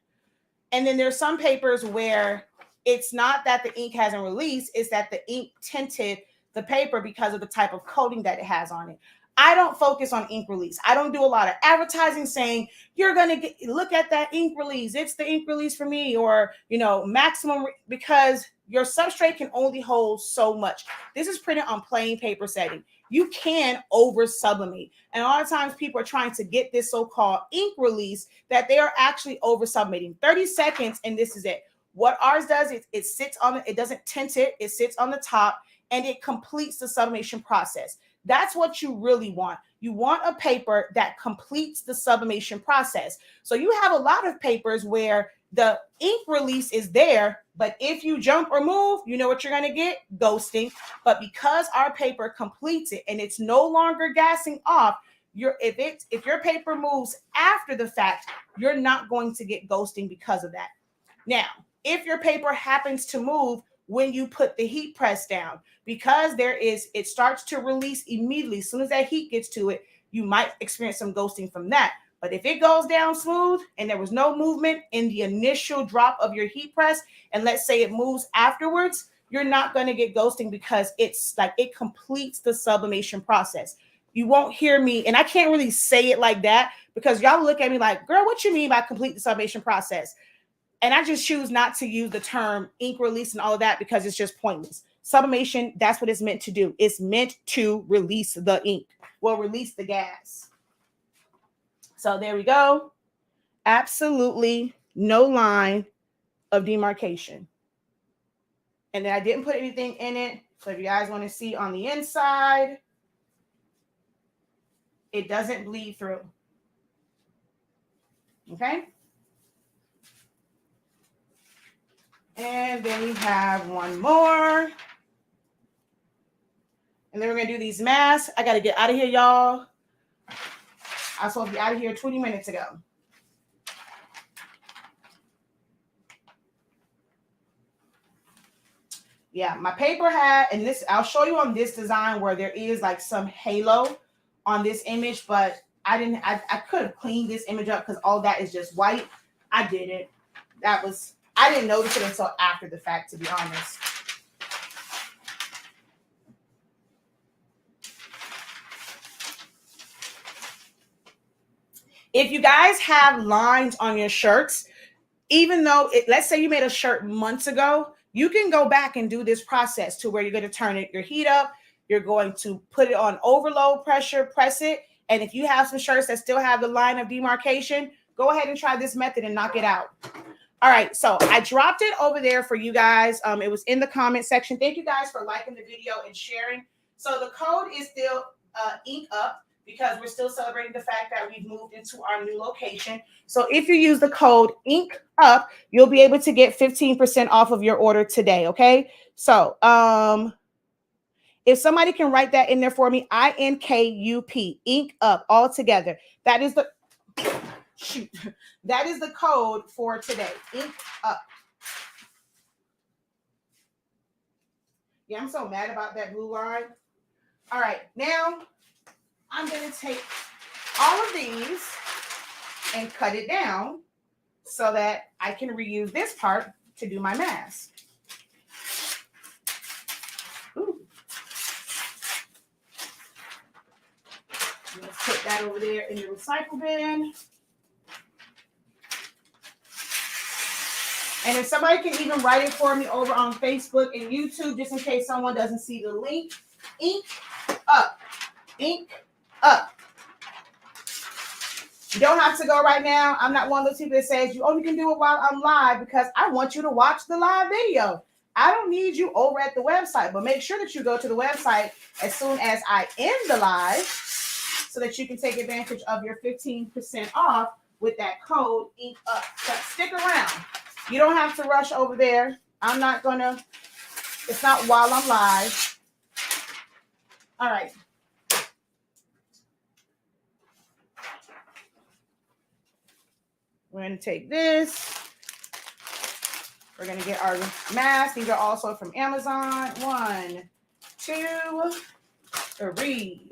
And then there's some papers where it's not that the ink hasn't released, it's that the ink tinted the paper because of the type of coating that it has on it. I don't focus on ink release. I don't do a lot of advertising saying you're going to look at that ink release. It's the ink release for me, or, maximum, because your substrate can only hold so much. This is printed on plain paper setting. You can over sublimate. And a lot of times people are trying to get this so-called ink release that they are actually over sublimating. 30 seconds and this is it. What ours does is it sits on it. It doesn't tint it. It sits on the top and it completes the sublimation process. That's what you really want. You want a paper that completes the sublimation process. So you have a lot of papers where the ink release is there, but if you jump or move, you know what you're going to get? Ghosting. But because our paper completes it and it's no longer gassing off, if your paper moves after the fact, you're not going to get ghosting because of that. Now, if your paper happens to move when you put the heat press down, because it starts to release immediately. As soon as that heat gets to it, you might experience some ghosting from that. But if it goes down smooth and there was no movement in the initial drop of your heat press, and let's say it moves afterwards, you're not going to get ghosting because it's like it completes the sublimation process. You won't hear me, and I can't really say it like that because y'all look at me like, girl, what you mean by complete the sublimation process? And I just choose not to use the term ink release and all of that because it's just pointless. Sublimation, that's what it's meant to do. It's meant to release the ink. Well, release the gas. So there we go. Absolutely no line of demarcation. And then I didn't put anything in it. So if you guys want to see on the inside, it doesn't bleed through. Okay. And then we have one more. And then we're going to do these masks. I got to get out of here, y'all. I was supposed to be out of here 20 minutes ago. Yeah, my paper had, and this, I'll show you on this design where there is like some halo on this image, but I could have cleaned this image up because all that is just white. I didn't. I didn't notice it until after the fact, to be honest. If you guys have lines on your shirts, even though let's say you made a shirt months ago, you can go back and do this process to where you're going to turn your heat up. You're going to put it on overload pressure, press it. And if you have some shirts that still have the line of demarcation, go ahead and try this method and knock it out. All right, so I dropped it over there for you guys. It was in the comment section. Thank you guys for liking the video and sharing. So the code is still ink up because we're still celebrating the fact that we've moved into our new location. So if you use the code ink up, you'll be able to get 15% off of your order today. Okay, so if somebody can write that in there for me, INKUP, ink up, all together. That is the that is the code for today. Ink up. Yeah, I'm so mad about that blue line. All right, now I'm going to take all of these and cut it down so that I can reuse this part to do my mask. Ooh. Let's put that over there in the recycle bin. And if somebody can even write it for me over on Facebook and YouTube, just in case someone doesn't see the link, ink up, ink up. You don't have to go right now. I'm not one of those people that says you only can do it while I'm live because I want you to watch the live video. I don't need you over at the website, but make sure that you go to the website as soon as I end the live so that you can take advantage of your 15% off with that code ink up. So stick around. You don't have to rush over there. I'm not gonna, it's not while I'm live. All right. We're gonna take this. We're gonna get our masks. These are also from Amazon. 1, 2, 3.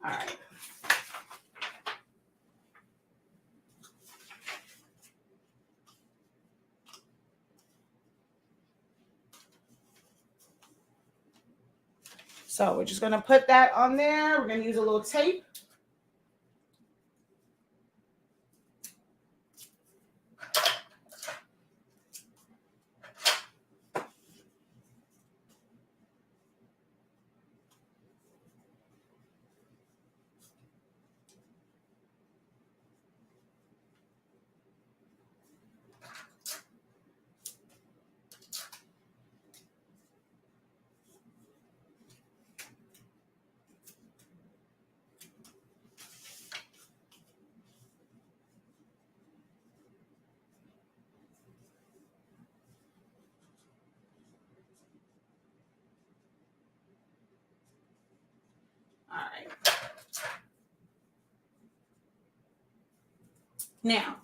All right. So we're just going to put that on there. We're going to use a little tape. All right. Now,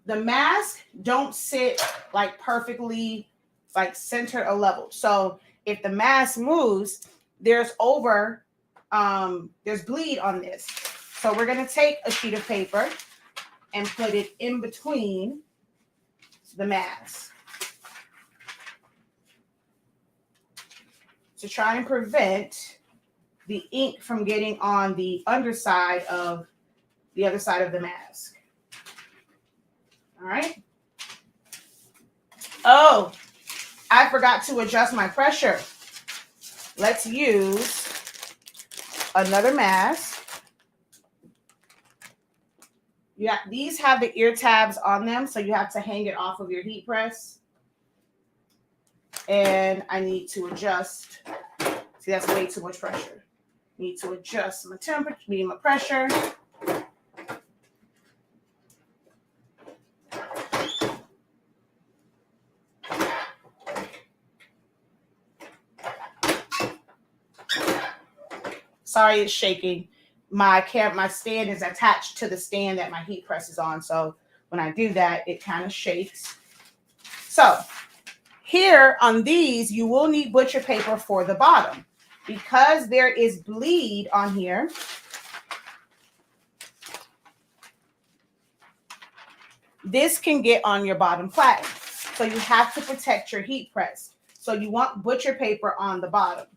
the mask don't sit like perfectly like centered or level. So if the mask moves, there's bleed on this. So we're going to take a sheet of paper and put it in between the mask to try and prevent the ink from getting on the underside of the other side of the mask. All right. Oh, I forgot to adjust my pressure. Let's use another mask. Yeah, these have the ear tabs on them, so you have to hang it off of your heat press. And I need to adjust. See, that's way too much pressure. Need to adjust my temperature, my pressure. Sorry, it's shaking. My stand is attached to the stand that my heat press is on. So when I do that, it kind of shakes. So here on these, you will need butcher paper for the bottom. Because there is bleed on here, this can get on your bottom platen. So you have to protect your heat press. So you want butcher paper on the bottom.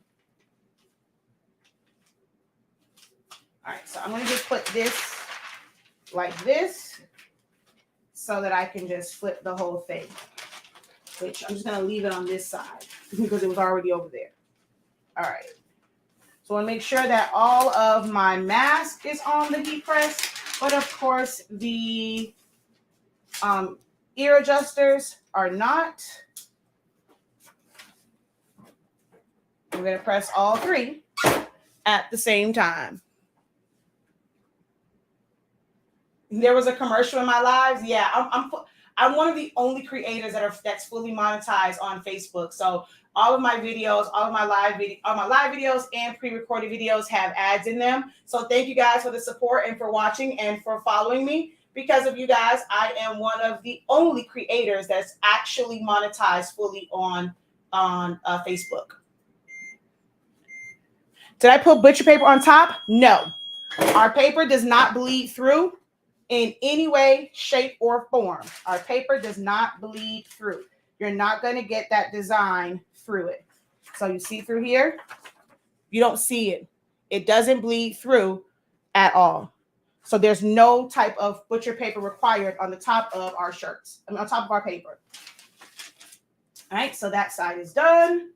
All right, so I'm going to just put this like this so that I can just flip the whole thing, which I'm just going to leave it on this side because it was already over there. All right. So I want to make sure that all of my mask is on the heat press, but of course the ear adjusters are not. I'm going to press all three. at the same time. There was a commercial in my lives. Yeah, I'm one of the only creators that's fully monetized on Facebook. So all of my videos, all my live videos and pre-recorded videos have ads in them. So thank you guys for the support and for watching and for following me. Because of you guys, I am one of the only creators that's actually monetized fully on Facebook. Did I put butcher paper on top? No. Our paper does not bleed through in any way, shape, or form. Our paper does not bleed through. You're not going to get that design through it. So you see through here, you don't see it. It doesn't bleed through at all. So there's no type of butcher paper required on the top of our shirts, on top of our paper. All right, so that side is done.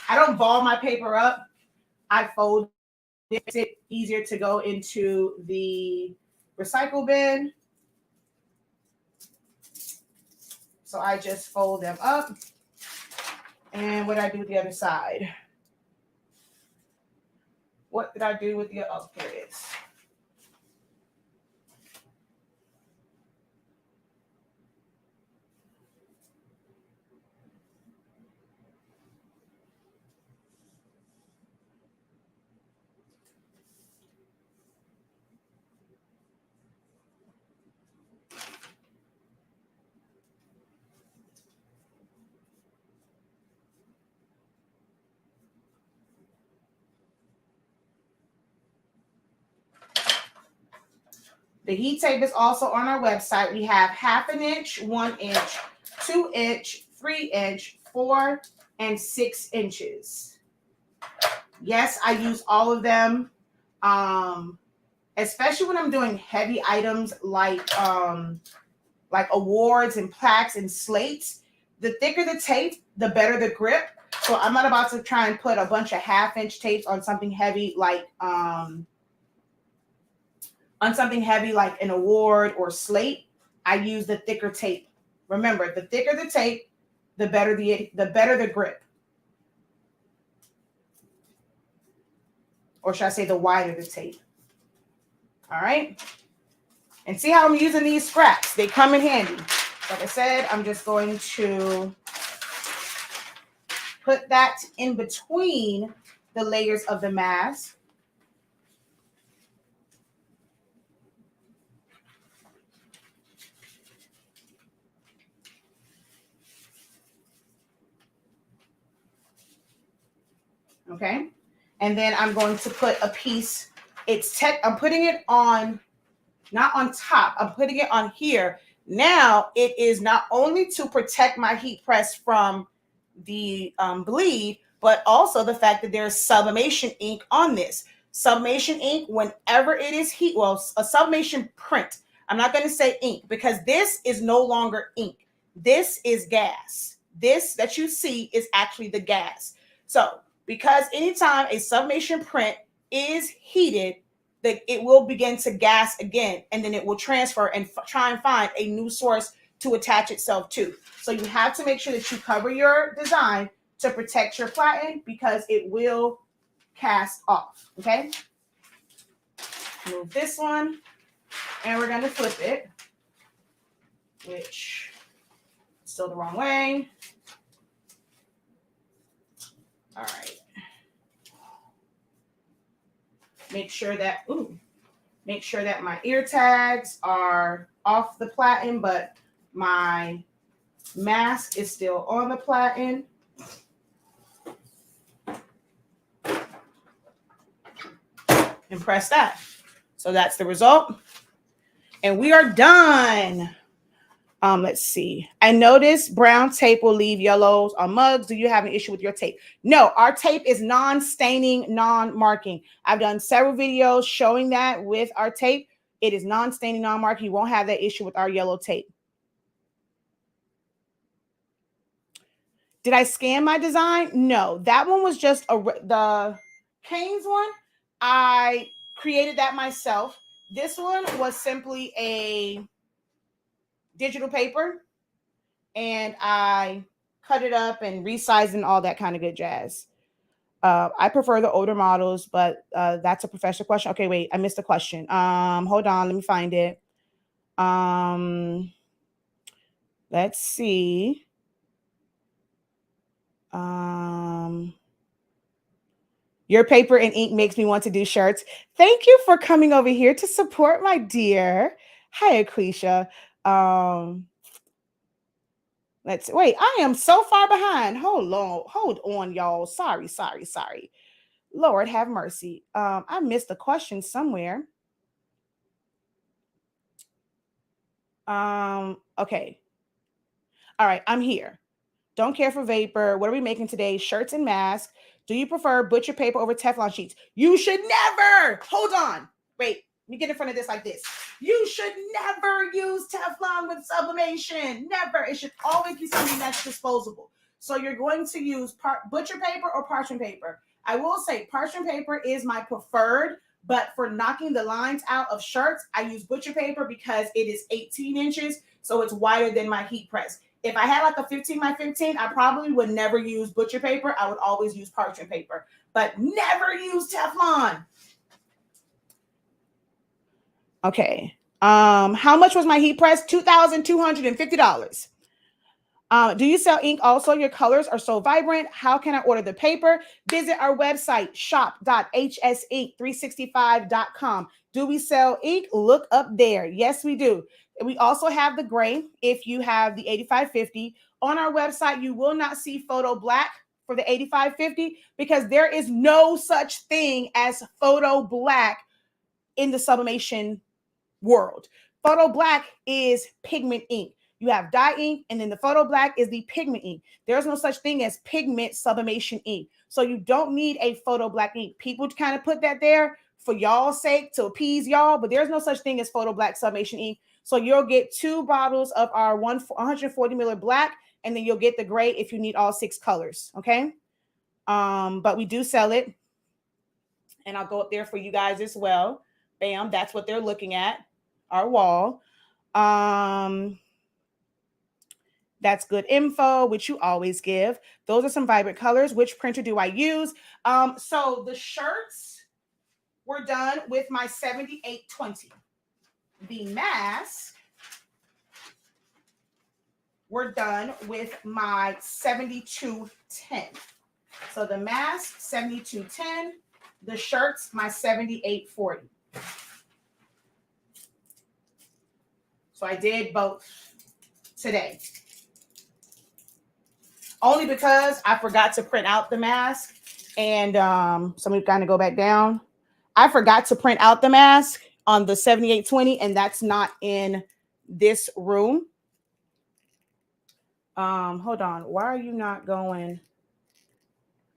I don't ball my paper up. I fold it. Makes it easier to go into the recycle bin. So I just fold them up. And what did I do with the other side? What did I do with the other? Oh, here it is. The heat tape is also on our website. We have 1/2 inch, 1 inch, 2 inch, 3 inch, 4, and 6 inches. Yes, I use all of them. Especially when I'm doing heavy items like awards and plaques and slates. The thicker the tape, the better the grip. So I'm not about to try and put a bunch of 1/2 inch tapes on something heavy like an award or slate. I use the thicker tape. Remember, the thicker the tape, the better the grip. Or should I say the wider the tape? All right. And see how I'm using these scraps. They come in handy. Like I said, I'm just going to put that in between the layers of the mask. Okay. And then I'm going to put a piece. I'm putting it on, not on top. I'm putting it on here. Now it is not only to protect my heat press from the bleed, but also the fact that there's sublimation ink on this. Sublimation ink, whenever it is heat, well, a sublimation print. I'm not going to say ink because this is no longer ink. This is gas. This that you see is actually the gas. So because anytime a sublimation print is heated, it will begin to gas again, and then it will transfer and try and find a new source to attach itself to. So you have to make sure that you cover your design to protect your platen because it will cast off. Okay. Move this one, and we're going to flip it, which is still the wrong way. All right. Make sure that my ear tags are off the platen, but my mask is still on the platen. And press that. So that's the result. And we are done. Let's see. I noticed brown tape will leave yellows on mugs. Do you have an issue with your tape? No, our tape is non-staining, non-marking. I've done several videos showing that with our tape. It is non-staining, non-marking. You won't have that issue with our yellow tape. Did I scan my design? No, that one was just the Cane's one. I created that myself. This one was simply a digital paper, and I cut it up and resized and all that kind of good jazz. I prefer the older models, but that's a professional question. Okay, wait, I missed a question. Hold on, let me find it. Let's see. Your paper and ink makes me want to do shirts. Thank you for coming over here to support, my dear. Hi, Aquisha. Let's wait. I am so far behind. Hold on, y'all. Sorry. Lord have mercy. I missed a question somewhere. Okay. All right, I'm here. Don't care for vapor. What are we making today? Shirts and masks. Do you prefer butcher paper over Teflon sheets? You should never. Hold on. Wait. Let me get in front of this like this. You should never use Teflon with sublimation. Never. It should always be something that's disposable. So you're going to use butcher paper or parchment paper. I will say parchment paper is my preferred, but for knocking the lines out of shirts, I use butcher paper because it is 18 inches, so it's wider than my heat press. If I had like a 15 by 15, I probably would never use butcher paper. I would always use parchment paper, but never use Teflon. Okay. How much was my heat press? $2,250. Do you sell ink also? Your colors are so vibrant. How can I order the paper? Visit our website, shop.hsink365.com. Do we sell ink? Look up there. Yes, we do. We also have the gray if you have the 8550. On our website, you will not see photo black for the 8550 because there is no such thing as photo black in the sublimation world. Photo black is pigment ink. You have dye ink, and then the photo black is the pigment ink. There's no such thing as pigment sublimation ink. So you don't need a photo black ink. People kind of put that there for y'all's sake to appease y'all, but there's no such thing as photo black sublimation ink. So you'll get 2 bottles of our 140 ml black, and then you'll get the gray if you need all 6 colors. Okay. But we do sell it, and I'll go up there for you guys as well. Bam, that's what they're looking at, our wall. That's good info, which you always give. Those are some vibrant colors. Which printer do I use? So the shirts were done with my 7820. The mask were done with my 7210. So the mask, 7210. The shirts, my 7840. So I did both today. Only because I forgot to print out the mask. And so we've got to go back down. I forgot to print out the mask on the 7820, and that's not in this room. Hold on. Why are you not going?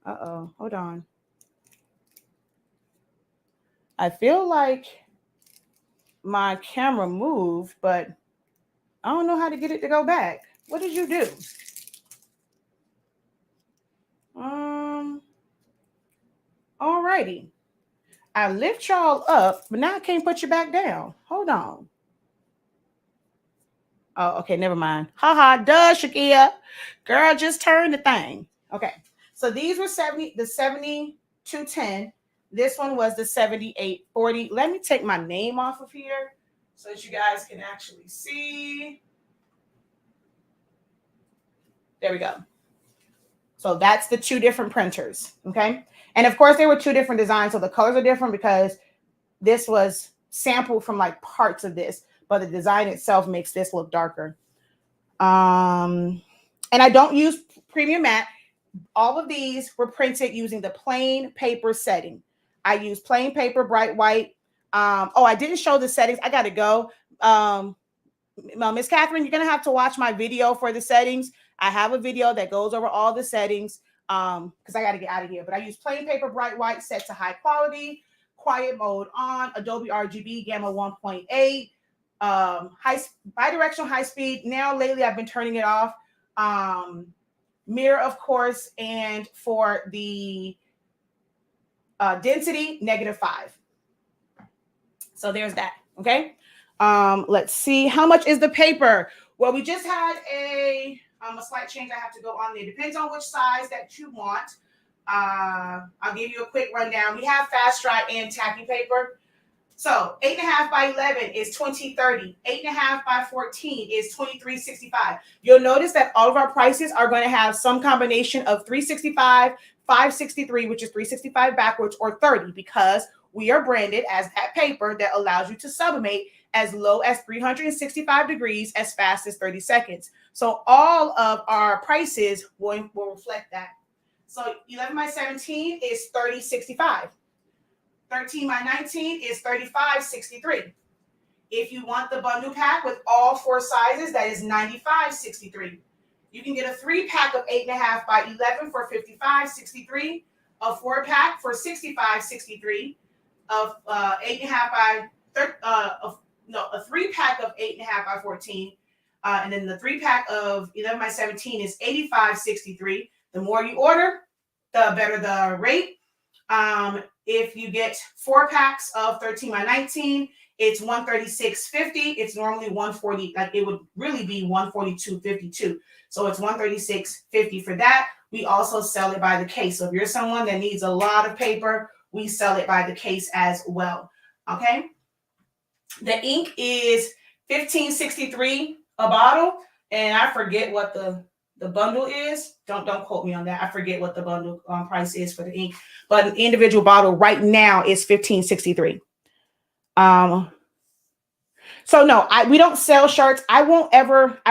Uh-oh. Hold on. I feel like my camera moved, but I don't know how to get it to go back. What did you do? Alrighty. I lift y'all up, but now I can't put you back down. Hold on. Oh, okay, never mind. Haha, duh, Shakia. Girl, just turn the thing. Okay. So these were the 7210. This one was the 7840. Let me take my name off of here so that you guys can actually see. There we go. So that's the 2 different printers, okay? And of course, there were 2 different designs, so the colors are different because this was sampled from like parts of this, but the design itself makes this look darker. And I don't use premium matte. All of these were printed using the plain paper setting. I use plain paper, bright white. I didn't show the settings. I got to go. Miss Catherine, you're going to have to watch my video for the settings. I have a video that goes over all the settings because I got to get out of here. But I use plain paper, bright white, set to high quality, quiet mode on, Adobe RGB, Gamma 1.8, bidirectional high speed. Now, lately, I've been turning it off. Mirror, of course, and for the density, -5. So there's that, okay? Let's see. How much is the paper? Well, we just had a slight change. I have to go on there. Depends on which size that you want. I'll give you a quick rundown. We have fast dry and tacky paper. So 8.5 by 11 is 2030. 8.5 by 14 is 2365. You'll notice that all of our prices are going to have some combination of 365, 563, which is 365 backwards, or 30, because we are branded as that paper that allows you to sublimate as low as 365 degrees as fast as 30 seconds. So all of our prices will reflect that. So 11 by 17 is 3065. 13 by 19 is 3563. If you want the bundle pack with all 4 sizes, that is 9563. You can get a 3-pack of 8.5 by 11 for 5563, a 4-pack for 6563, of 8.5 by a 3-pack of 8.5 by 14, and then the 3-pack of 11 by 17 is 8563. The more you order, the better the rate. If you get 4 packs of 13 by 19, it's $136.50. It's normally $140. Like, it would really be $142.52. So it's $136.50 for that. We also sell it by the case. So if you're someone that needs a lot of paper, we sell it by the case as well. Okay. The ink is $15.63 a bottle, and I forget what the bundle is. Don't quote me on that. I forget what the bundle price is for the ink, but an individual bottle right now is $15.63. So no, we don't sell shirts. I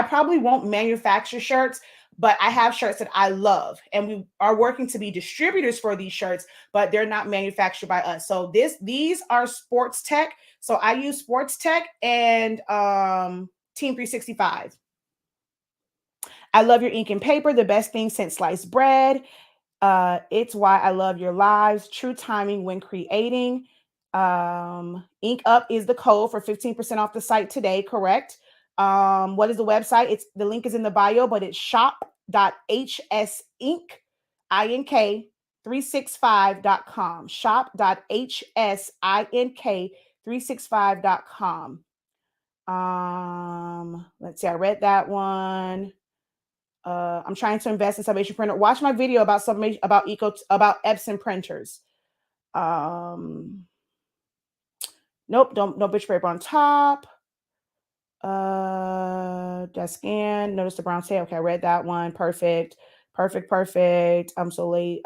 probably won't manufacture shirts, but I have shirts that I love, and we are working to be distributors for these shirts, but they're not manufactured by us. So these are Sports Tech. So I use Sports Tech and Team 365. I love your ink and paper, the best thing since sliced bread. It's why I love your lives. True timing when creating. Ink Up is the code for 15% off the site today, correct? What is the website? The link is in the bio, but it's shop.hsink365.com. Shop.hsink365.com. Let's see, I read that one. I'm trying to invest in sublimation printer. Watch my video about sublimation, about Epson printers. Nope, no bitch paper on top. Just scan. Notice the brown tail. Okay, I read that one. Perfect. I'm so late.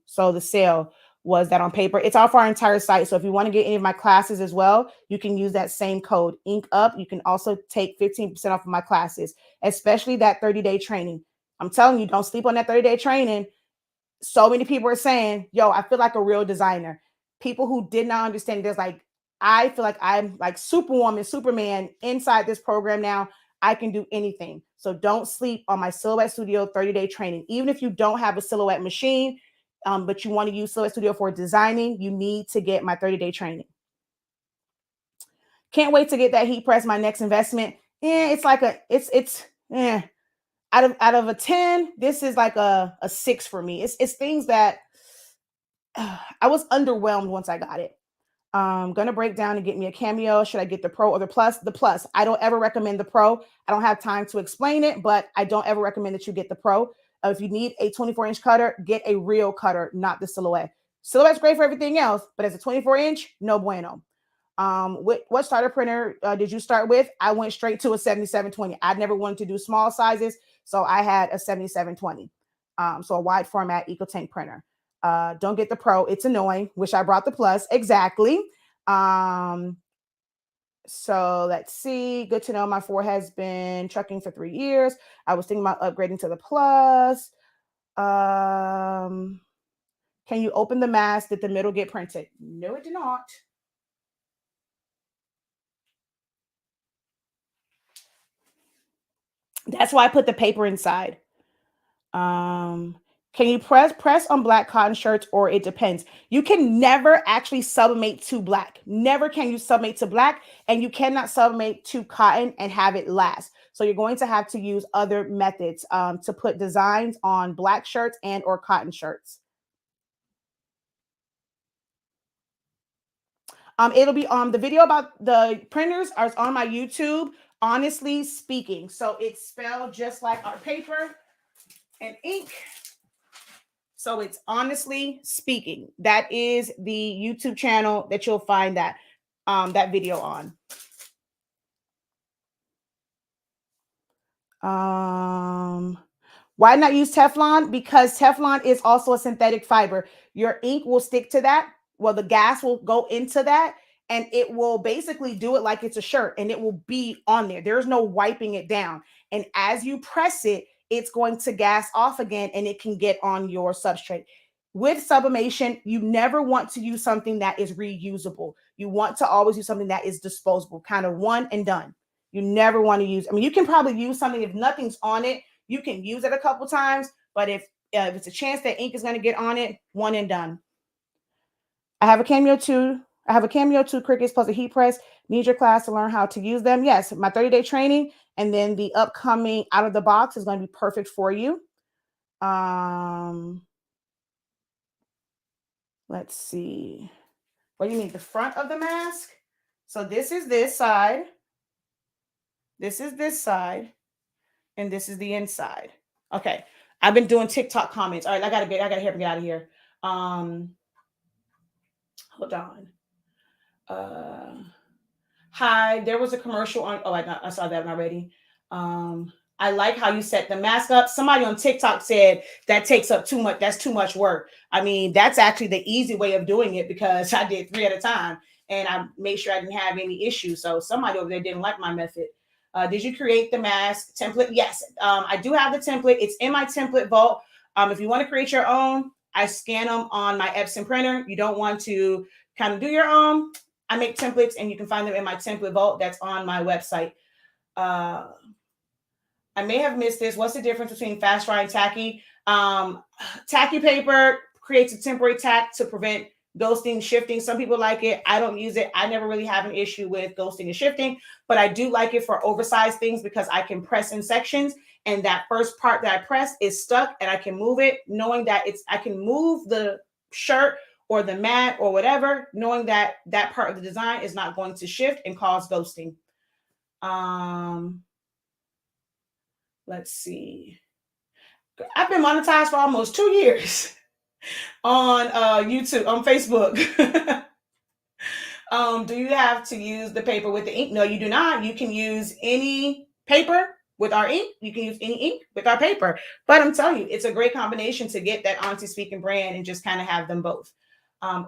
So the sale was that on paper. It's off our entire site. So if you want to get any of my classes as well, you can use that same code, Ink Up. You can also take 15% off of my classes, especially that 30-day training. I'm telling you, don't sleep on that 30-day training. So many people are saying, yo, I feel like a real designer. People who did not understand, I feel like I'm like Superwoman, Superman inside this program now. I can do anything. So don't sleep on my Silhouette Studio 30-day training. Even if you don't have a Silhouette machine, but you want to use Silhouette Studio for designing, you need to get my 30-day training. Can't wait to get that heat press, my next investment. It's like out of a 10, this is like a 6 for me. It's things that I was underwhelmed once I got it. Gonna break down and get me a Cameo. Should I get the Pro or the Plus? The Plus. I don't ever recommend the Pro. I don't have time to explain it, but I don't ever recommend that you get the Pro. If you need a 24-inch cutter, get a real cutter, not the Silhouette. Silhouette's great for everything else, but as a 24-inch, no bueno. What starter printer did you start with? I went straight to a 7720. I never wanted to do small sizes, so I had a 7720. So a wide format EcoTank printer. Don't get the Pro. It's annoying. Wish I brought the Plus. Exactly. So let's see. Good to know. My forehead's been trucking for 3 years. I was thinking about upgrading to the Plus. Can you open the mask? Did the middle get printed? No, it did not. That's why I put the paper inside. Can you press on black cotton shirts, or it depends? You can never actually sublimate to black. Never can you sublimate to black, and you cannot sublimate to cotton and have it last. So you're going to have to use other methods to put designs on black shirts and or cotton shirts. It'll be on the video about the printers are on my YouTube, Honestly SpINKing. So it's spelled just like our paper and ink. So it's Honestly SpINKing. That is the YouTube channel that you'll find that video on. Why not use Teflon? Because Teflon is also a synthetic fiber. Your ink will stick to that. Well, the gas will go into that and it will basically do it like it's a shirt and it will be on there. There's no wiping it down. And as you press it, it's going to gas off again and it can get on your substrate. With sublimation, you never want to use something that is reusable. You want to always use something that is disposable, kind of one and done. You never want to use, I mean, you can probably use something if nothing's on it, you can use it a couple times, but if it's a chance that ink is going to get on it, one and done. I have a Cameo 2. I have a Cameo 2 Cricuts plus a heat press. Need your class to learn how to use them. Yes, my 30-day training and then the upcoming out of the box is going to be perfect for you. Let's see. What do you mean? The front of the mask? So this is this side. This is this side. And this is the inside. Okay. I've been doing TikTok comments. All right, I gotta get out of here. Hold on. Hi, there was a commercial on. Oh, I saw that already. I like how you set the mask up. Somebody on TikTok said that takes up too much. That's too much work. I mean, that's actually the easy way of doing it because I did 3 at a time and I made sure I didn't have any issues. So somebody over there didn't like my method. Did you create the mask template? Yes, I do have the template. It's in my template vault. If you want to create your own, I scan them on my Epson printer. You don't want to kind of do your own. I make templates and you can find them in my template vault that's on my website. I may have missed this. What's the difference between fast dry and tacky? Tacky paper creates a temporary tack to prevent ghosting, shifting. Some people like it. I don't use it. I never really have an issue with ghosting and shifting, but I do like it for oversized things because I can press in sections and that first part that I press is stuck and I can move it knowing that I can move the shirt or the mat or whatever, knowing that that part of the design is not going to shift and cause ghosting. Let's see. I've been monetized for almost 2 years on YouTube, on Facebook. Do you have to use the paper with the ink? No, you do not. You can use any paper with our ink. You can use any ink with our paper. But I'm telling you, it's a great combination to get that Honestly SpINKing brand and just kind of have them both.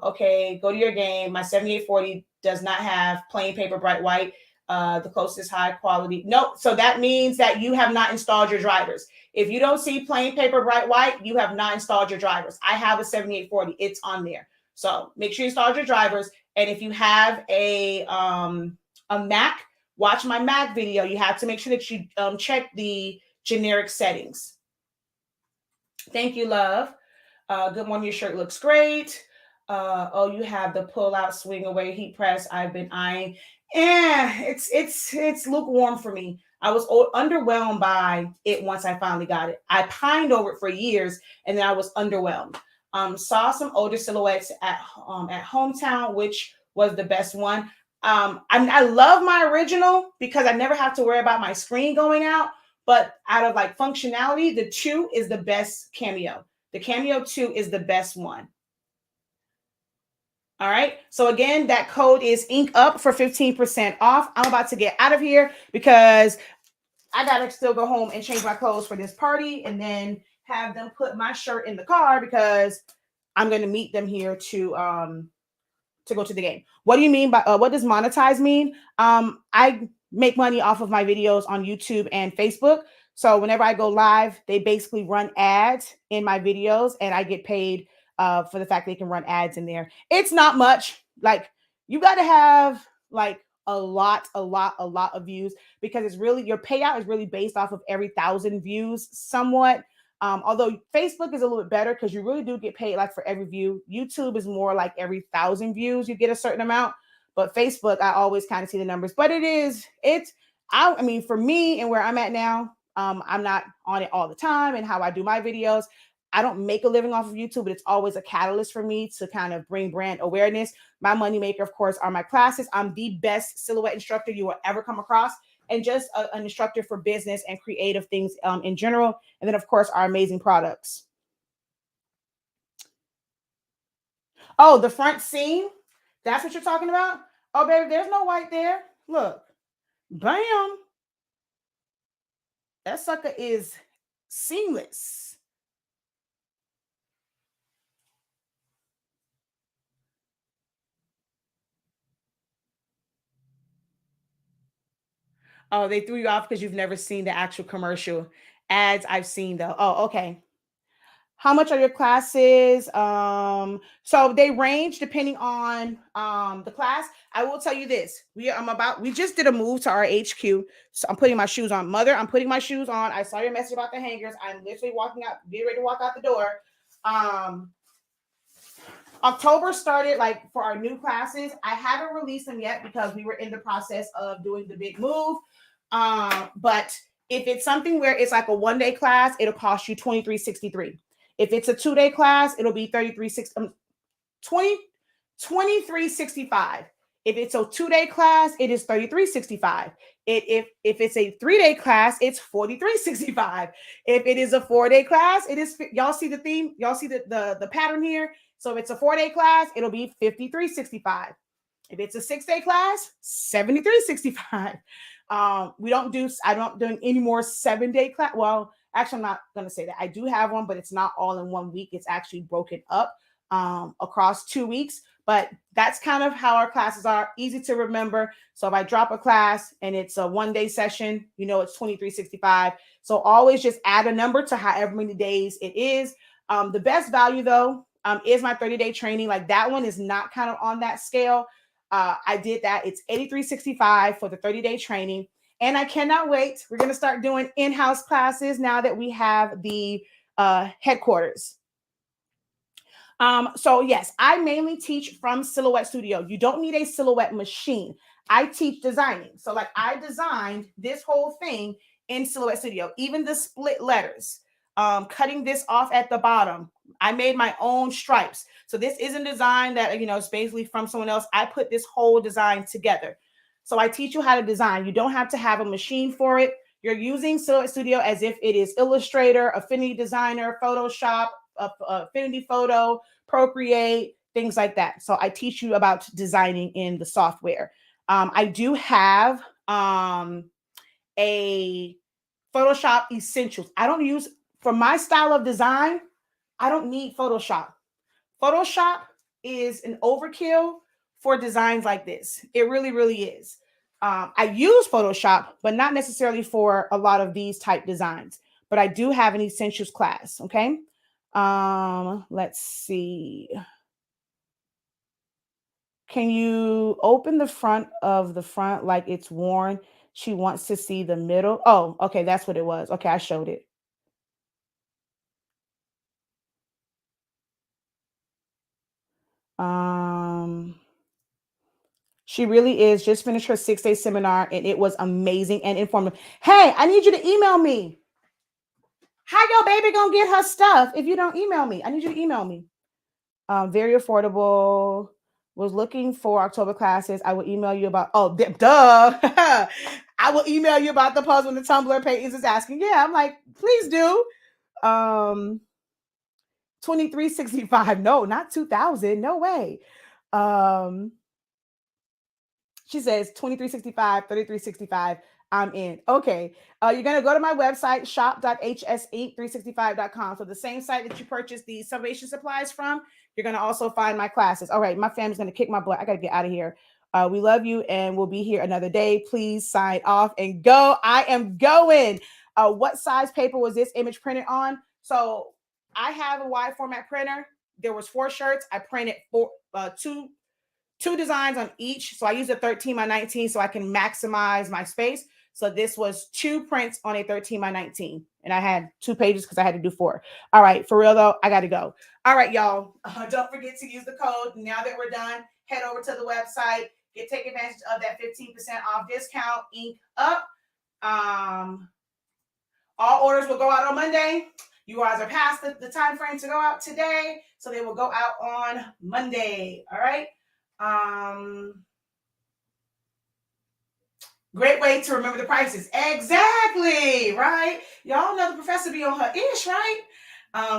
Okay, go to your game. My 7840 does not have plain paper bright white. The closest high quality. No, so that means that you have not installed your drivers. If you don't see plain paper bright white, you have not installed your drivers. I have a 7840. It's on there. So make sure you install your drivers. And if you have a Mac, watch my Mac video. You have to make sure that you check the generic settings. Thank you, love. Good morning. Your shirt looks great. Oh, you have the pull out swing away heat press. I've been eyeing. It's lukewarm for me. I was underwhelmed by it once I finally got it. I pined over it for years and then I was underwhelmed. Saw some older silhouettes at Hometown, which was the best one. I love my original because I never have to worry about my screen going out. But out of like functionality, the 2 is the best Cameo. The Cameo 2 is the best one. All right. So again, that code is ink up for 15% off. I'm about to get out of here because I got to still go home and change my clothes for this party and then have them put my shirt in the car because I'm going to meet them here to go to the game. What do you mean by what does monetize mean? I make money off of my videos on YouTube and Facebook. So whenever I go live, they basically run ads in my videos and I get paid for the fact they can run ads in there. It's not much. Like you got to have like a lot of views because it's really your payout is really based off of every 1,000 views somewhat. Although Facebook is a little bit better because you really do get paid like for every view. YouTube is more like every 1,000 views you get a certain amount. But Facebook, I always kind of see the numbers. But I mean, for me and where I'm at now, I'm not on it all the time and how I do my videos. I don't make a living off of YouTube, but it's always a catalyst for me to kind of bring brand awareness. My moneymaker, of course, are my classes. I'm the best silhouette instructor you will ever come across and just an instructor for business and creative things in general. And then, of course, our amazing products. Oh, the front seam. That's what you're talking about? Oh, baby, there's no white there. Look. Bam. That sucker is seamless. Oh, they threw you off because you've never seen the actual commercial ads I've seen though. Oh, okay. How much are your classes? So they range depending on the class. I will tell you this. We just did a move to our HQ. So I'm putting my shoes on. Mother, I'm putting my shoes on. I saw your message about the hangers. I'm literally walking out, getting ready to walk out the door. Um, October started like for our new classes. I haven't released them yet because we were in the process of doing the big move. But if it's something where it's like a 1 day class, it'll cost you $23.63. If it's a 2 day class, it'll be 20 23.65. If it's a 2 day class, it is 33.65. If it's a 3 day class, it's 43.65. If it is a 4 day class, it is, y'all see the theme, y'all see the pattern here. So if it's a 4 day class, it'll be 53.65. If it's a 6 day class, 73.65. I don't do any more 7 day class. Well, actually, I'm not going to say that. I do have one, but it's not all in 1 week. It's actually broken up across 2 weeks. But that's kind of how our classes are, easy to remember. So if I drop a class and it's a 1 day session, it's 23.65. So always just add a number to however many days it is. The best value though is my 30-day training. Like that one is not kind of on that scale. I did that. It's $83.65 for the 30-day training. And I cannot wait. We're going to start doing in-house classes now that we have the headquarters. So yes, I mainly teach from Silhouette Studio. You don't need a Silhouette machine. I teach designing. So like I designed this whole thing in Silhouette Studio, even the split letters, cutting this off at the bottom. I made my own stripes. So this isn't design that, it's basically from someone else. I put this whole design together. So I teach you how to design. You don't have to have a machine for it. You're using Silhouette Studio as if it is Illustrator, Affinity Designer, Photoshop, Affinity Photo, Procreate, things like that. So I teach you about designing in the software. I do have a Photoshop Essentials. I don't use, for my style of design, I don't need Photoshop. Photoshop is an overkill for designs like this. It really, really is. I use Photoshop, but not necessarily for a lot of these type designs. But I do have an Essentials class, okay? Let's see. Can you open the front of the front like it's worn? She wants to see the middle. Oh, okay, that's what it was. Okay, I showed it. She really is. Just finished her 6-day seminar and it was amazing and informative. Hey, I need you to email me. How your baby gonna get her stuff if you don't email me? I need you to email me. Very affordable. Was looking for October classes. I will email you about. Oh, duh. I will email you about the puzzle and the Tumblr. Peyton's is asking. Yeah, I'm like, please do. 23.65. No, not 2,000. No way. She says 23.65, 33.65. I'm in. Okay. You're going to go to my website, shop.hsinc365.com. So the same site that you purchased the summation supplies from, you're going to also find my classes. All right. My family's going to kick my butt. I got to get out of here. We love you and we'll be here another day. Please sign off and go. I am going. What size paper was this image printed on? So I have a wide format printer. There was 4 shirts. I printed two designs on each. So I use a 13 by 19 so I can maximize my space. So this was 2 prints on a 13 by 19. And I had 2 pages because I had to do 4. All right, for real though, I got to go. All right, y'all. Don't forget to use the code. Now that we're done, head over to the website. Take advantage of that 15% off discount. Ink up. All orders will go out on Monday. You guys are past the time frame to go out today. So they will go out on Monday. All right. Great way to remember the prices. Exactly, right? Y'all know the professor be on her ish, right?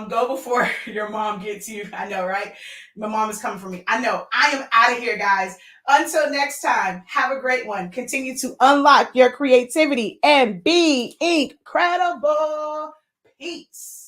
Go before your mom gets you. I know, right? My mom is coming for me. I know. I am out of here, guys. Until next time, have a great one. Continue to unlock your creativity and be incredible. Peace.